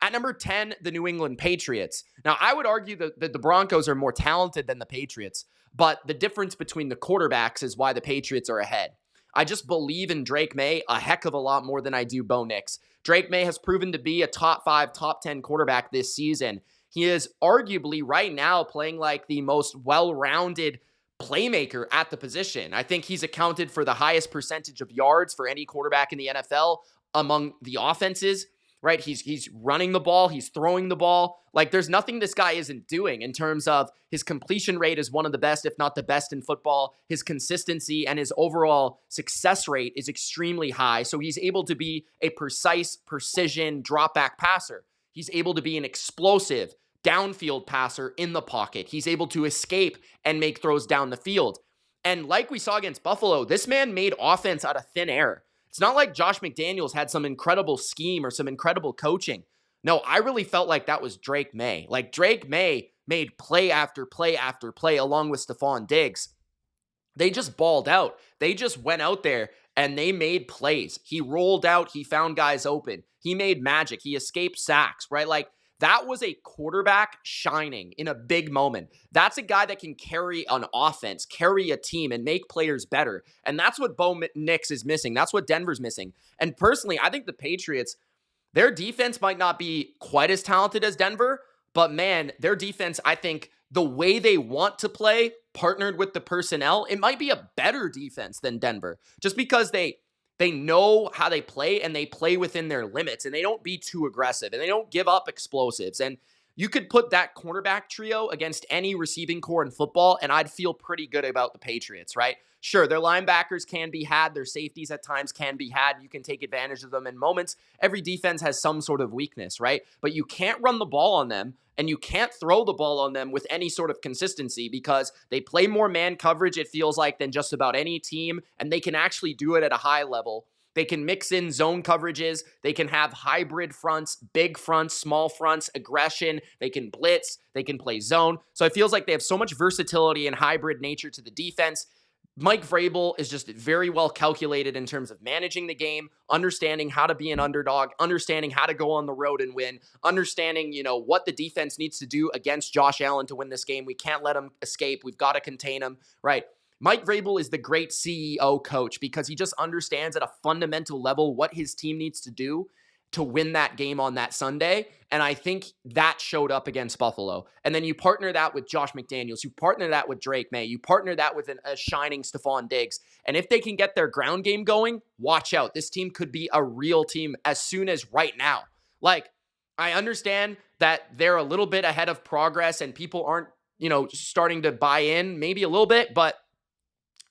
At number 10, the New England Patriots. Now, I would argue that the Broncos are more talented than the Patriots, but the difference between the quarterbacks is why the Patriots are ahead. I just believe in Drake May a heck of a lot more than I do Bo Nix. Drake May has proven to be a top 5, top 10 quarterback this season. He is arguably right now playing like the most well-rounded playmaker at the position. I think he's accounted for the highest percentage of yards for any quarterback in the NFL among the offenses, right? He's running the ball, he's throwing the ball. Like, there's nothing this guy isn't doing in terms of his completion rate is one of the best, if not the best in football. His consistency and his overall success rate is extremely high. So he's able to be a precise, precision drop back passer. He's able to be an explosive downfield passer in the pocket. He's able to escape and make throws down the field. And like we saw against Buffalo, this man made offense out of thin air. It's not like Josh McDaniels had some incredible scheme or some incredible coaching. No, I really felt like that was Drake May. Like, Drake May made play after play after play along with Stephon Diggs. They just balled out. They just went out there and they made plays. He rolled out. He found guys open. He made magic. He escaped sacks, right? Like, that was a quarterback shining in a big moment. That's a guy that can carry an offense, carry a team, and make players better. And that's what Bo Nix is missing. That's what Denver's missing. And personally, I think the Patriots, their defense might not be quite as talented as Denver, but man, their defense, I think the way they want to play, partnered with the personnel, it might be a better defense than Denver. Just because they know how they play and they play within their limits and they don't be too aggressive and they don't give up explosives. And you could put that cornerback trio against any receiving core in football and I'd feel pretty good about the Patriots, right? Sure, their linebackers can be had. Their safeties at times can be had. You can take advantage of them in moments. Every defense has some sort of weakness, right? But you can't run the ball on them and you can't throw the ball on them with any sort of consistency because they play more man coverage, it feels like, than just about any team, and they can actually do it at a high level. They can mix in zone coverages. They can have hybrid fronts, big fronts, small fronts, aggression. They can blitz. They can play zone. So it feels like they have so much versatility and hybrid nature to the defense. Mike Vrabel is just very well calculated in terms of managing the game, understanding how to be an underdog, understanding how to go on the road and win, understanding, what the defense needs to do against Josh Allen to win this game. We can't let him escape. We've got to contain him, right? Mike Vrabel is the great CEO coach because he just understands at a fundamental level what his team needs to do to win that game on that Sunday. And I think that showed up against Buffalo. And then you partner that with Josh McDaniels. You partner that with Drake May. You partner that with a shining Stephon Diggs. And if they can get their ground game going, watch out. This team could be a real team as soon as right now. Like, I understand that they're a little bit ahead of progress and people aren't, starting to buy in maybe a little bit. But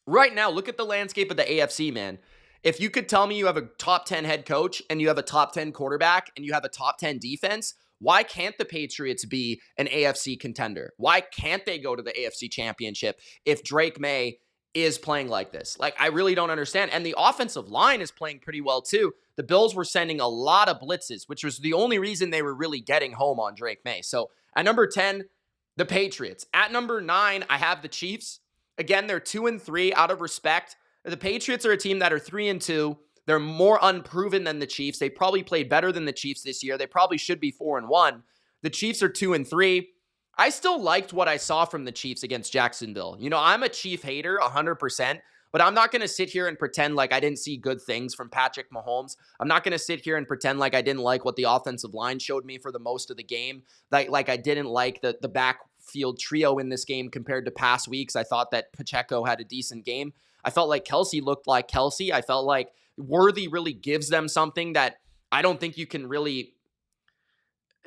right now, look at the landscape of the AFC, man. If you could tell me you have a top 10 head coach and you have a top 10 quarterback and you have a top 10 defense, why can't the Patriots be an AFC contender? Why can't they go to the AFC Championship if Drake May is playing like this? Like, I really don't understand. And the offensive line is playing pretty well too. The Bills were sending a lot of blitzes, which was the only reason they were really getting home on Drake May. So at number 10, the Patriots. At number 9, I have the Chiefs. Again, they're 2-3 out of respect. The Patriots are a team that are 3-2. They're more unproven than the Chiefs. They probably played better than the Chiefs this year. They probably should be 4-1. The Chiefs are 2-3. I still liked what I saw from the Chiefs against Jacksonville. I'm a Chief hater 100%, but I'm not going to sit here and pretend like I didn't see good things from Patrick Mahomes. I'm not going to sit here and pretend like I didn't like what the offensive line showed me for the most of the game. Like I didn't like the backfield trio in this game compared to past weeks. I thought that Pacheco had a decent game. I felt like Kelsey looked like Kelsey. I felt like Worthy really gives them something that I don't think you can really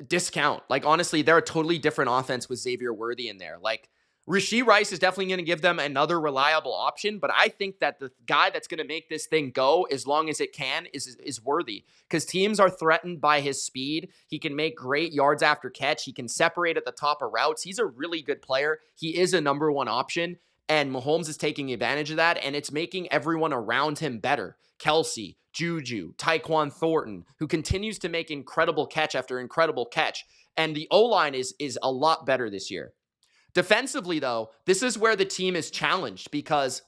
discount. Like, honestly, they're a totally different offense with Xavier Worthy in there. Like, Rashee Rice is definitely going to give them another reliable option, but I think that the guy that's going to make this thing go as long as it can is Worthy, because teams are threatened by his speed. He can make great yards after catch. He can separate at the top of routes. He's a really good player. He is a number one option. And Mahomes is taking advantage of that, and it's making everyone around him better. Kelsey, Juju, Tyquan Thornton, who continues to make incredible catch after incredible catch. And the O-line is a lot better this year. Defensively, though, this is where the team is challenged because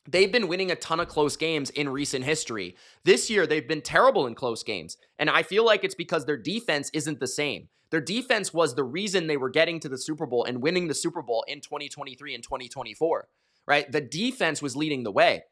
they've been winning a ton of close games in recent history. This year, they've been terrible in close games. And I feel like it's because their defense isn't the same. Their defense was the reason they were getting to the Super Bowl and winning the Super Bowl in 2023 and 2024, right? The defense was leading the way.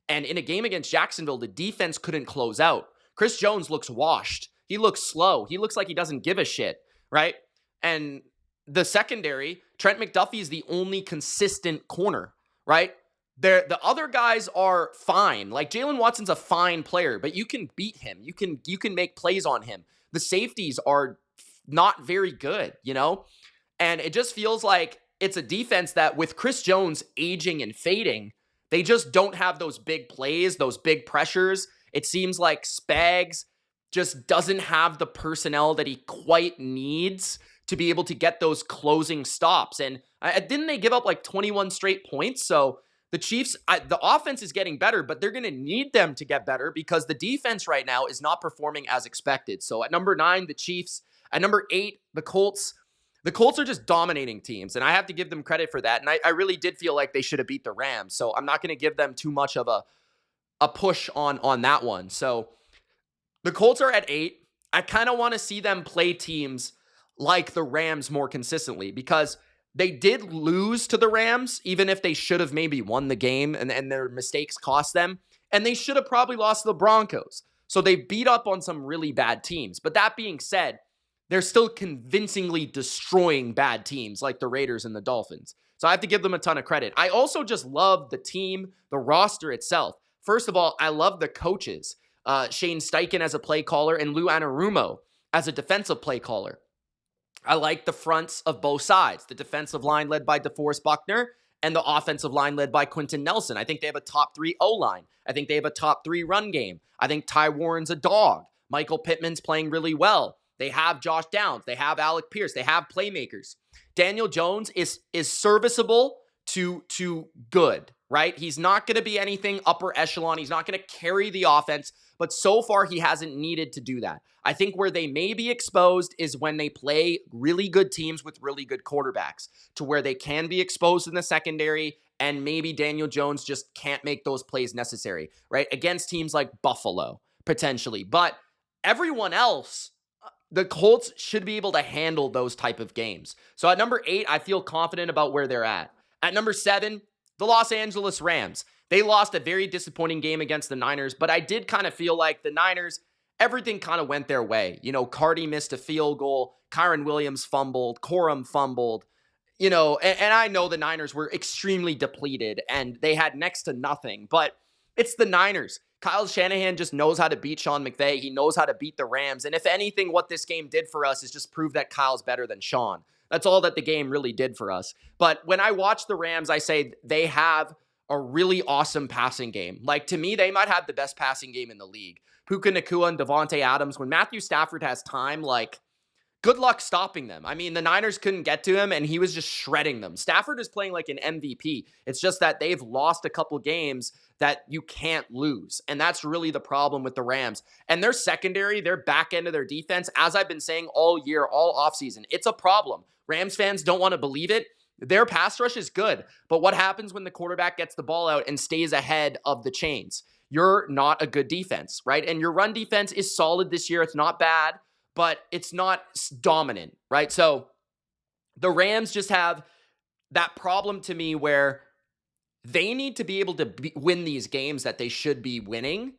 And in a game against Jacksonville, the defense couldn't close out. Chris Jones looks washed. He looks slow. He looks like he doesn't give a shit, right? And the secondary, Trent McDuffie is the only consistent corner, right? The other guys are fine. Like Jalen Watson's a fine player, but you can beat him. You can make plays on him. The safeties are not very good, And it just feels like it's a defense that with Chris Jones aging and fading, they just don't have those big plays, those big pressures. It seems like Spags just doesn't have the personnel that he quite needs to be able to get those closing stops. And didn't they give up like 21 straight points? So the Chiefs, the offense is getting better, but they're going to need them to get better because the defense right now is not performing as expected. So at number 9, the Chiefs. At number 8, the Colts. The Colts are just dominating teams, and I have to give them credit for that. And I really did feel like they should have beat the Rams. So I'm not going to give them too much of a push on that one. So the Colts are at 8. I kind of want to see them play teams like the Rams more consistently because they did lose to the Rams, even if they should have maybe won the game and their mistakes cost them. And they should have probably lost to the Broncos. So they beat up on some really bad teams. But that being said, they're still convincingly destroying bad teams like the Raiders and the Dolphins. So I have to give them a ton of credit. I also just love the team, the roster itself. First of all, I love the coaches. Shane Steichen as a play caller and Lou Anarumo as a defensive play caller. I like the fronts of both sides. The defensive line led by DeForest Buckner and the offensive line led by Quentin Nelson. I think they have a top 3 O-line. I think they have a top 3 run game. I think Ty Warren's a dog. Michael Pittman's playing really well. They have Josh Downs. They have Alec Pierce. They have playmakers. Daniel Jones is serviceable to good, right? He's not going to be anything upper echelon. He's not going to carry the offense, but so far he hasn't needed to do that. I think where they may be exposed is when they play really good teams with really good quarterbacks to where they can be exposed in the secondary and maybe Daniel Jones just can't make those plays necessary, right? Against teams like Buffalo, potentially. But everyone else, the Colts should be able to handle those type of games. So at number 8, I feel confident about where they're at. At number 7, the Los Angeles Rams. They lost a very disappointing game against the Niners, but I did kind of feel like the Niners, everything kind of went their way. Cardi missed a field goal. Kyron Williams fumbled. Corum fumbled. And I know the Niners were extremely depleted and they had next to nothing, but it's the Niners. Kyle Shanahan just knows how to beat Sean McVay. He knows how to beat the Rams. And if anything, what this game did for us is just prove that Kyle's better than Sean. That's all that the game really did for us. But when I watch the Rams, I say they have a really awesome passing game. Like, to me, they might have the best passing game in the league. Puka Nacua and Devontae Adams. When Matthew Stafford has time, good luck stopping them. I mean, the Niners couldn't get to him, and he was just shredding them. Stafford is playing like an MVP. It's just that they've lost a couple games that you can't lose, and that's really the problem with the Rams. And their secondary, their back end of their defense, as I've been saying all year, all offseason, it's a problem. Rams fans don't want to believe it. Their pass rush is good, but what happens when the quarterback gets the ball out and stays ahead of the chains? You're not a good defense, right? And your run defense is solid this year. It's not bad, but it's not dominant, right? So the Rams just have that problem to me where they need to be able to win these games that they should be winning.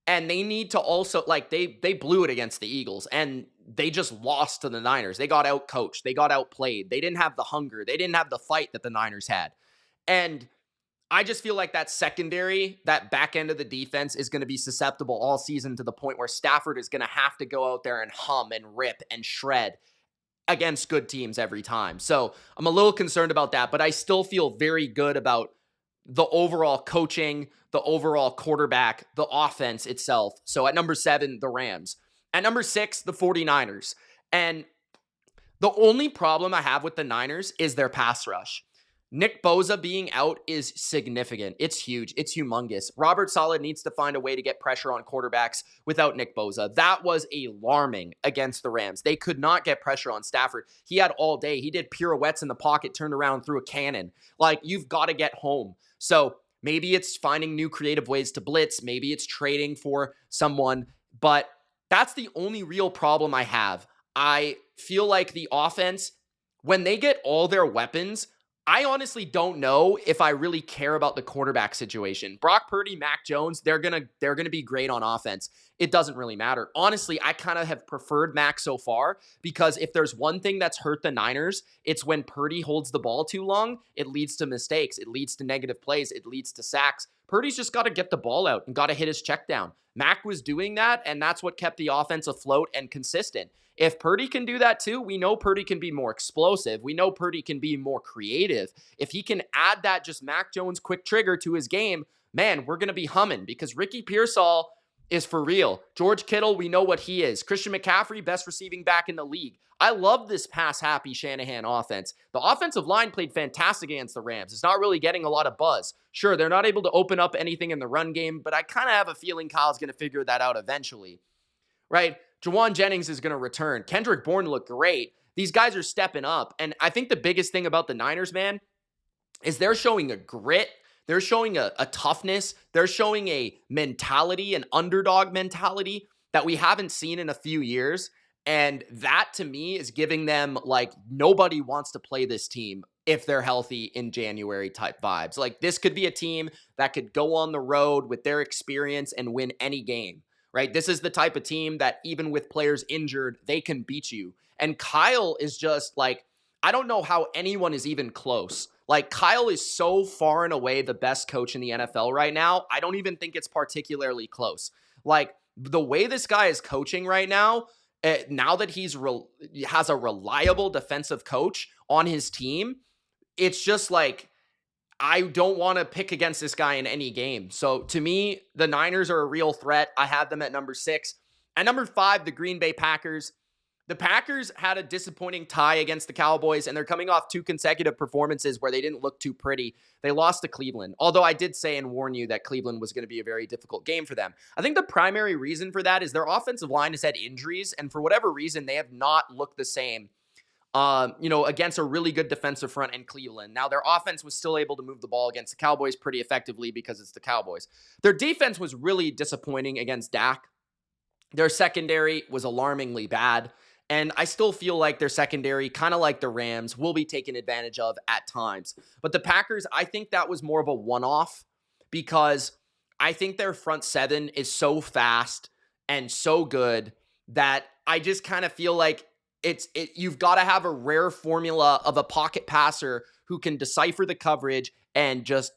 And they need to also, they blew it against the Eagles and they just lost to the Niners. They got out coached. They got outplayed. They didn't have the hunger. They didn't have the fight that the Niners had. And I just feel like that secondary, that back end of the defense is going to be susceptible all season to the point where Stafford is going to have to go out there and hum and rip and shred against good teams every time. So I'm a little concerned about that, but I still feel very good about the overall coaching, the overall quarterback, the offense itself. So at number 7, the Rams. At number 6, the 49ers. And the only problem I have with the Niners is their pass rush. Nick Bosa being out is significant. It's huge. It's humongous. Robert Saleh needs to find a way to get pressure on quarterbacks without Nick Bosa. That was alarming against the Rams. They could not get pressure on Stafford. He had all day. He did pirouettes in the pocket, turned around, threw a cannon. You've got to get home. So maybe it's finding new creative ways to blitz. Maybe it's trading for someone. But that's the only real problem I have. I feel like the offense, when they get all their weapons, I honestly don't know if I really care about the quarterback situation. Brock Purdy, Mac Jones, they're gonna be great on offense. It doesn't really matter. Honestly, I kind of have preferred Mac so far because if there's one thing that's hurt the Niners, it's when Purdy holds the ball too long. It leads to mistakes. It leads to negative plays. It leads to sacks. Purdy's just got to get the ball out and got to hit his check down. Mac was doing that, and that's what kept the offense afloat and consistent. If Purdy can do that too, we know Purdy can be more explosive. We know Purdy can be more creative. If he can add that just Mac Jones quick trigger to his game, man, we're going to be humming because Ricky Pearsall is for real. George Kittle, we know what he is. Christian McCaffrey, best receiving back in the league. I love this pass-happy Shanahan offense. The offensive line played fantastic against the Rams. It's not really getting a lot of buzz. Sure, they're not able to open up anything in the run game, but I kind of have a feeling Kyle's going to figure that out eventually, right? Jawan Jennings is going to return. Kendrick Bourne looked great. These guys are stepping up, and I think the biggest thing about the Niners, man, is they're showing a grit. They're showing a toughness. They're showing a mentality, an underdog mentality that we haven't seen in a few years. And that, to me, is giving them, like, nobody wants to play this team if they're healthy in January type vibes. Like, this could be a team that could go on the road with their experience and win any game, right? This is the type of team that even with players injured, they can beat you. And Kyle is just, like, I don't know how anyone is even close. Like, Kyle is so far and away the best coach in the NFL right now. I don't even think it's particularly close. Like, the way this guy is coaching right now, now that has a reliable defensive coach on his team, it's just like, I don't want to pick against this guy in any game. So to me, the Niners are a real threat. I have them at number 6. At number 5, the Green Bay Packers. The Packers had a disappointing tie against the Cowboys, and they're coming off 2 consecutive performances where they didn't look too pretty. They lost to Cleveland, although I did say and warn you that Cleveland was going to be a very difficult game for them. I think the primary reason for that is their offensive line has had injuries, and for whatever reason, they have not looked the same against a really good defensive front in Cleveland. Now, their offense was still able to move the ball against the Cowboys pretty effectively because it's the Cowboys. Their defense was really disappointing against Dak. Their secondary was alarmingly bad. And I still feel like their secondary, kind of like the Rams, will be taken advantage of at times. But the Packers, I think that was more of a one-off because I think their front 7 is so fast and so good that I just kind of feel like you've got to have a rare formula of a pocket passer who can decipher the coverage and just,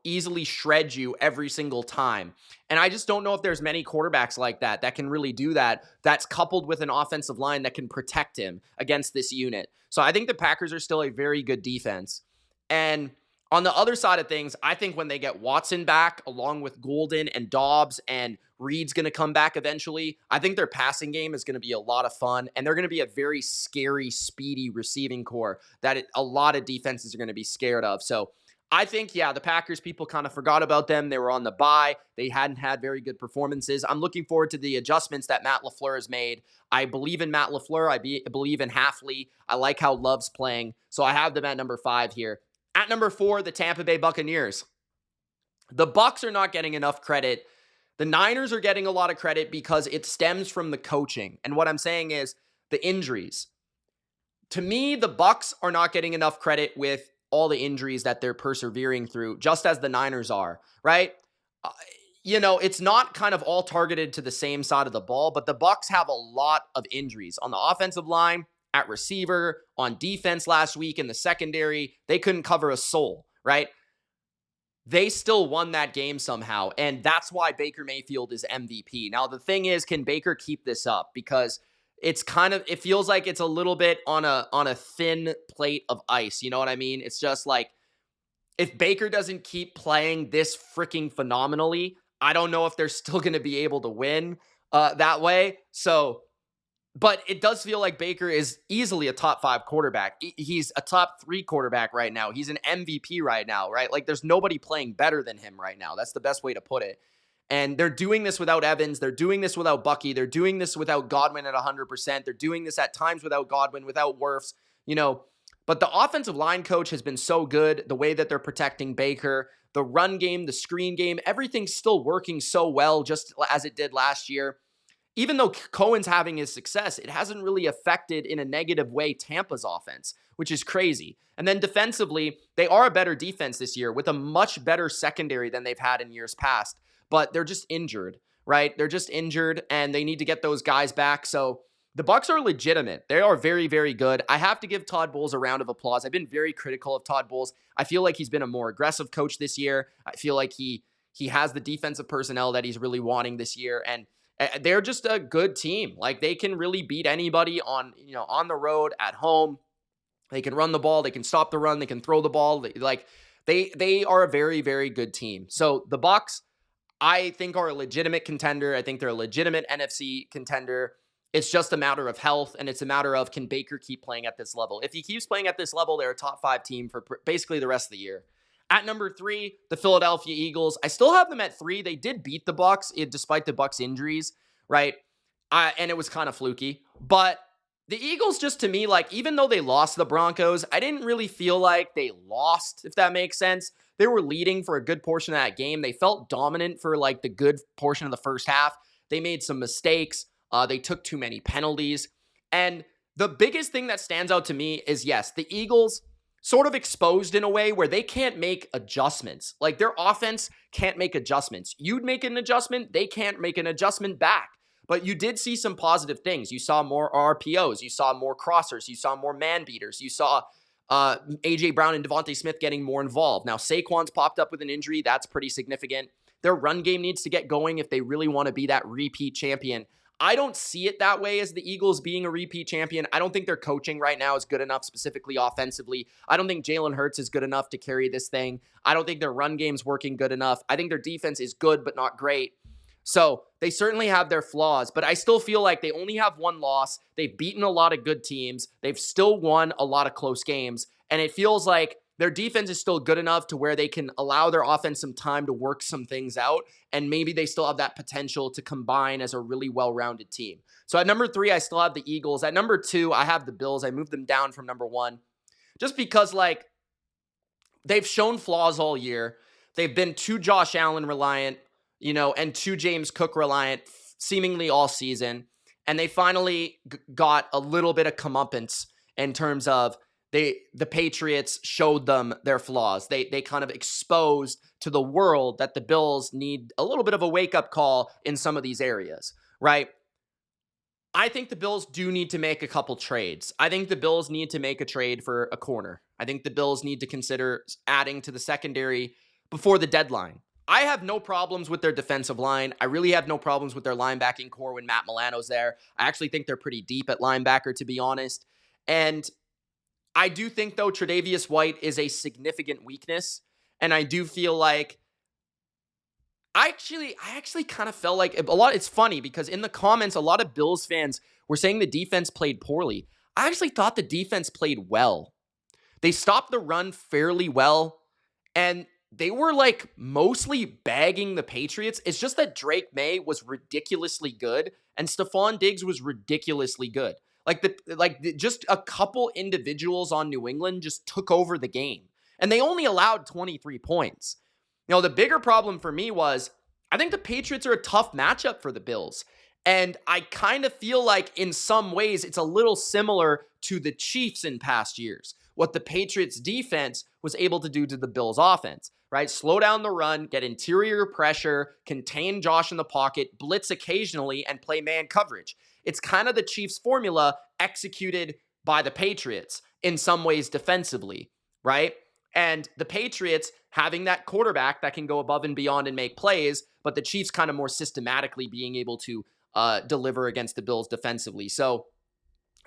easily shred you every single time. And I just don't know if there's many quarterbacks like that can really do that. That's coupled with an offensive line that can protect him against this unit. So I think the Packers are still a very good defense. And on the other side of things, I think when they get Watson back, along with Golden and Dobbs, and Reed's going to come back eventually, I think their passing game is going to be a lot of fun, and they're going to be a very scary, speedy receiving core that a lot of defenses are going to be scared of. So I think, the Packers, people kind of forgot about them. They were on the bye. They hadn't had very good performances. I'm looking forward to the adjustments that Matt LaFleur has made. I believe in Matt LaFleur. I believe in Halfley. I like how Love's playing. So I have them at number 5 here. At number 4, the Tampa Bay Buccaneers. The Bucs are not getting enough credit. The Niners are getting a lot of credit because it stems from the coaching. And what I'm saying is the injuries. To me, the Bucs are not getting enough credit with all the injuries that they're persevering through, just as the Niners are, right? It's not kind of all targeted to the same side of the ball, but the Bucs have a lot of injuries on the offensive line, at receiver, on defense last week in the secondary. They couldn't cover a soul, right? They still won that game somehow, and that's why Baker Mayfield is MVP. Now, the thing is, can Baker keep this up? Because it feels like it's a little bit on a thin plate of ice. You know what I mean? It's just like, if Baker doesn't keep playing this freaking phenomenally, I don't know if they're still going to be able to win that way. So, but it does feel like Baker is easily a top 5 quarterback. He's a top 3 quarterback right now. He's an MVP right now, right? Like, there's nobody playing better than him right now. That's the best way to put it. And they're doing this without Evans. They're doing this without Bucky. They're doing this without Godwin at 100%. They're doing this at times without Godwin, without Wirfs, But the offensive line coach has been so good, the way that they're protecting Baker, the run game, the screen game, everything's still working so well, just as it did last year. even though Cohen's having his success, it hasn't really affected in a negative way Tampa's offense, which is crazy. And then defensively, they are a better defense this year with a much better secondary than they've had in years past, but they're just injured, right? They're just injured and they need to get those guys back. So the Bucs are legitimate. They are very, very good. I have to give Todd Bowles a round of applause. I've been very critical of Todd Bowles. I feel like he's been a more aggressive coach this year. I feel like he has the defensive personnel that he's really wanting this year, and they're just a good team. Like, they can really beat anybody on the road, at home. They can run the ball. They can stop the run. They can throw the ball. They are a very, very good team. So the Bucs, I think, are a legitimate contender. I think they're a legitimate NFC contender. It's just a matter of health, and it's a matter of, can Baker keep playing at this level? If he keeps playing at this level, they're a top 5 team for basically the rest of the year. At number 3, the Philadelphia Eagles. I still have them at 3. They did beat the Bucs despite the Bucs injuries, right? And it was kind of fluky. But the Eagles, just to me, like, even though they lost the Broncos, I didn't really feel like they lost, if that makes sense. They were leading for a good portion of that game. They felt dominant for like the good portion of the first half. They made some mistakes. They took too many penalties. And the biggest thing that stands out to me is, yes, the Eagles sort of exposed in a way where they can't make adjustments. Like, their offense can't make adjustments. You'd make an adjustment, they can't make an adjustment back. But you did see some positive things. You saw more RPOs. You saw more crossers. You saw more man beaters. You saw A.J. Brown and Devontae Smith getting more involved. Now, Saquon's popped up with an injury. That's pretty significant. Their run game needs to get going if they really want to be that repeat champion. I don't see it that way as the Eagles being a repeat champion. I don't think their coaching right now is good enough, specifically offensively. I don't think Jalen Hurts is good enough to carry this thing. I don't think their run game's working good enough. I think their defense is good, but not great. So they certainly have their flaws, but I still feel like they only have one loss. They've beaten a lot of good teams. They've still won a lot of close games. And it feels like their defense is still good enough to where they can allow their offense some time to work some things out. And maybe they still have that potential to combine as a really well-rounded team. So at number 3, I still have the Eagles. At number 2, I have the Bills. I moved them down from number 1 just because, like, they've shown flaws all year. They've been too Josh Allen reliant, and too James Cook reliant seemingly all season. And they finally got a little bit of comeuppance in terms of the Patriots showed them their flaws. They kind of exposed to the world that the Bills need a little bit of a wake-up call in some of these areas, right? I think the Bills do need to make a couple trades. I think the Bills need to make a trade for a corner. I think the Bills need to consider adding to the secondary before the deadline. I have no problems with their defensive line. I really have no problems with their linebacking core when Matt Milano's there. I actually think they're pretty deep at linebacker, to be honest. And I do think, though, Tre'Davious White is a significant weakness. And I do feel like I actually kind of felt like it's funny because in the comments, a lot of Bills fans were saying the defense played poorly. I actually thought the defense played well. They stopped the run fairly well, and they were like mostly bagging the Patriots. It's just that Drake May was ridiculously good and Stephon Diggs was ridiculously good. Just a couple individuals on New England just took over the game, and they only allowed 23 points. The bigger problem for me was I think the Patriots are a tough matchup for the Bills. And I kind of feel like in some ways it's a little similar to the Chiefs in past years. What the Patriots defense was able to do to the Bills offense, right? Slow down the run, get interior pressure, contain Josh in the pocket, blitz occasionally, and play man coverage. It's kind of the Chiefs formula executed by the Patriots in some ways defensively, right? And the Patriots having that quarterback that can go above and beyond and make plays, but the Chiefs kind of more systematically being able to deliver against the Bills defensively. So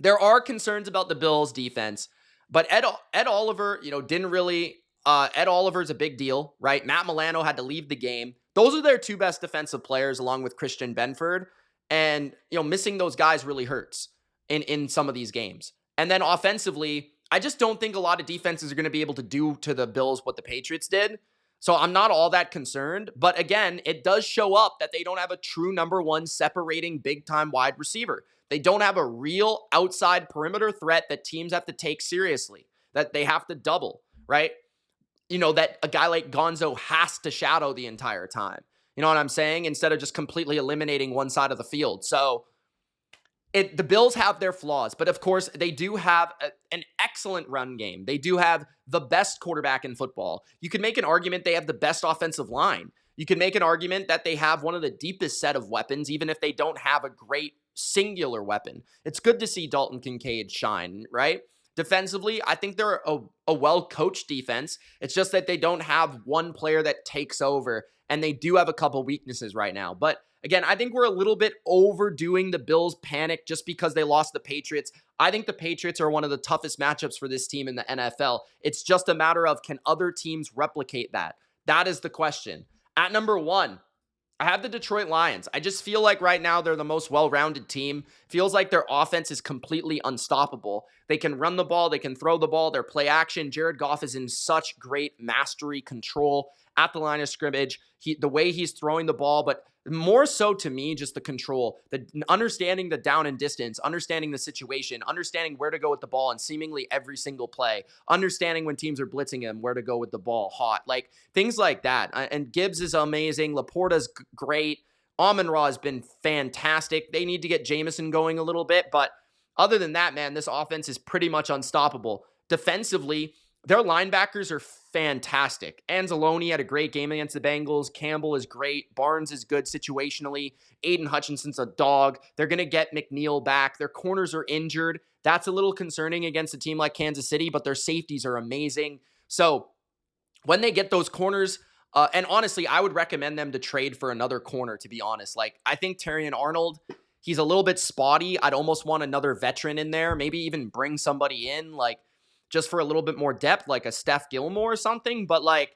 there are concerns about the Bills defense, but Ed Oliver, didn't really, Ed Oliver's a big deal, right? Matt Milano had to leave the game. Those are their 2 best defensive players along with Christian Benford. And, missing those guys really hurts in some of these games. And then offensively, I just don't think a lot of defenses are going to be able to do to the Bills what the Patriots did. So I'm not all that concerned. But again, it does show up that they don't have a true number 1 separating big-time wide receiver. They don't have a real outside perimeter threat that teams have to take seriously, that they have to double, right? That a guy like Gonzo has to shadow the entire time. You know what I'm saying? Instead of just completely eliminating one side of the field. So the Bills have their flaws, but of course they do have an excellent run game. They do have the best quarterback in football. You can make an argument they have the best offensive line. You can make an argument that they have one of the deepest set of weapons, even if they don't have a great singular weapon. It's good to see Dalton Kincaid shine, right? Defensively, I think they're a well-coached defense. It's just that they don't have one player that takes over, and they do have a couple weaknesses right now. But again, I think we're a little bit overdoing the Bills' panic just because they lost the Patriots. I think the Patriots are one of the toughest matchups for this team in the NFL. It's just a matter of, can other teams replicate that? That is the question. At number 1, I have the Detroit Lions. I just feel like right now they're the most well-rounded team. Feels like their offense is completely unstoppable. They can run the ball. They can throw the ball. Their play action. Jared Goff is in such great mastery control at the line of scrimmage. The way he's throwing the ball, but more so to me, just the control, the understanding the down and distance, understanding the situation, understanding where to go with the ball in seemingly every single play, understanding when teams are blitzing him, where to go with the ball hot, like things like that. And Gibbs is amazing. Laporta's great. Amon-Ra has been fantastic. They need to get Jameson going a little bit, but other than that, man, this offense is pretty much unstoppable. Defensively, their linebackers are fantastic. Anzalone had a great game against the Bengals. Campbell is great. Barnes is good situationally. Aiden Hutchinson's a dog. They're going to get McNeil back. Their corners are injured. That's a little concerning against a team like Kansas City, but their safeties are amazing. So when they get those corners, and honestly, I would recommend them to trade for another corner, to be honest. Like, I think Terrion Arnold, he's a little bit spotty. I'd almost want another veteran in there. Maybe even bring somebody in, like, just for a little bit more depth, like a Steph Gilmore or something. But like,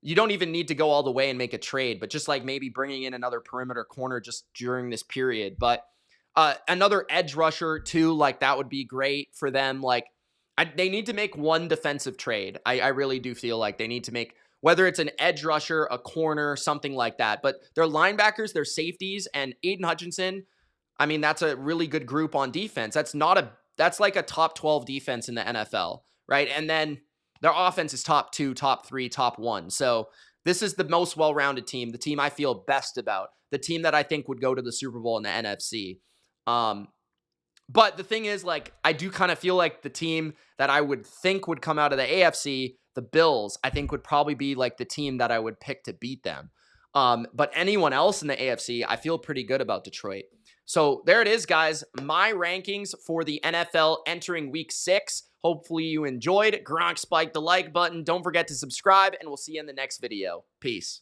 you don't even need to go all the way and make a trade, but just like maybe bringing in another perimeter corner just during this period. But another edge rusher too, like that would be great for them. Like they need to make one defensive trade. I really do feel like they need to make, whether it's an edge rusher, a corner, something like that. But their linebackers, their safeties, and Aiden Hutchinson, I mean, that's a really good group on defense. That's like a top 12 defense in the NFL, right? And then their offense is top 2, top 3, top 1. So this is the most well-rounded team, the team I feel best about, the team that I think would go to the Super Bowl in the NFC. But the thing is, like, I do kind of feel like the team that I would think would come out of the AFC, the Bills, I think would probably be like the team that I would pick to beat them. But anyone else in the AFC, I feel pretty good about Detroit. So there it is, guys. My rankings for the NFL entering week 6. Hopefully you enjoyed. Gronk spiked the like button. Don't forget to subscribe, and we'll see you in the next video. Peace.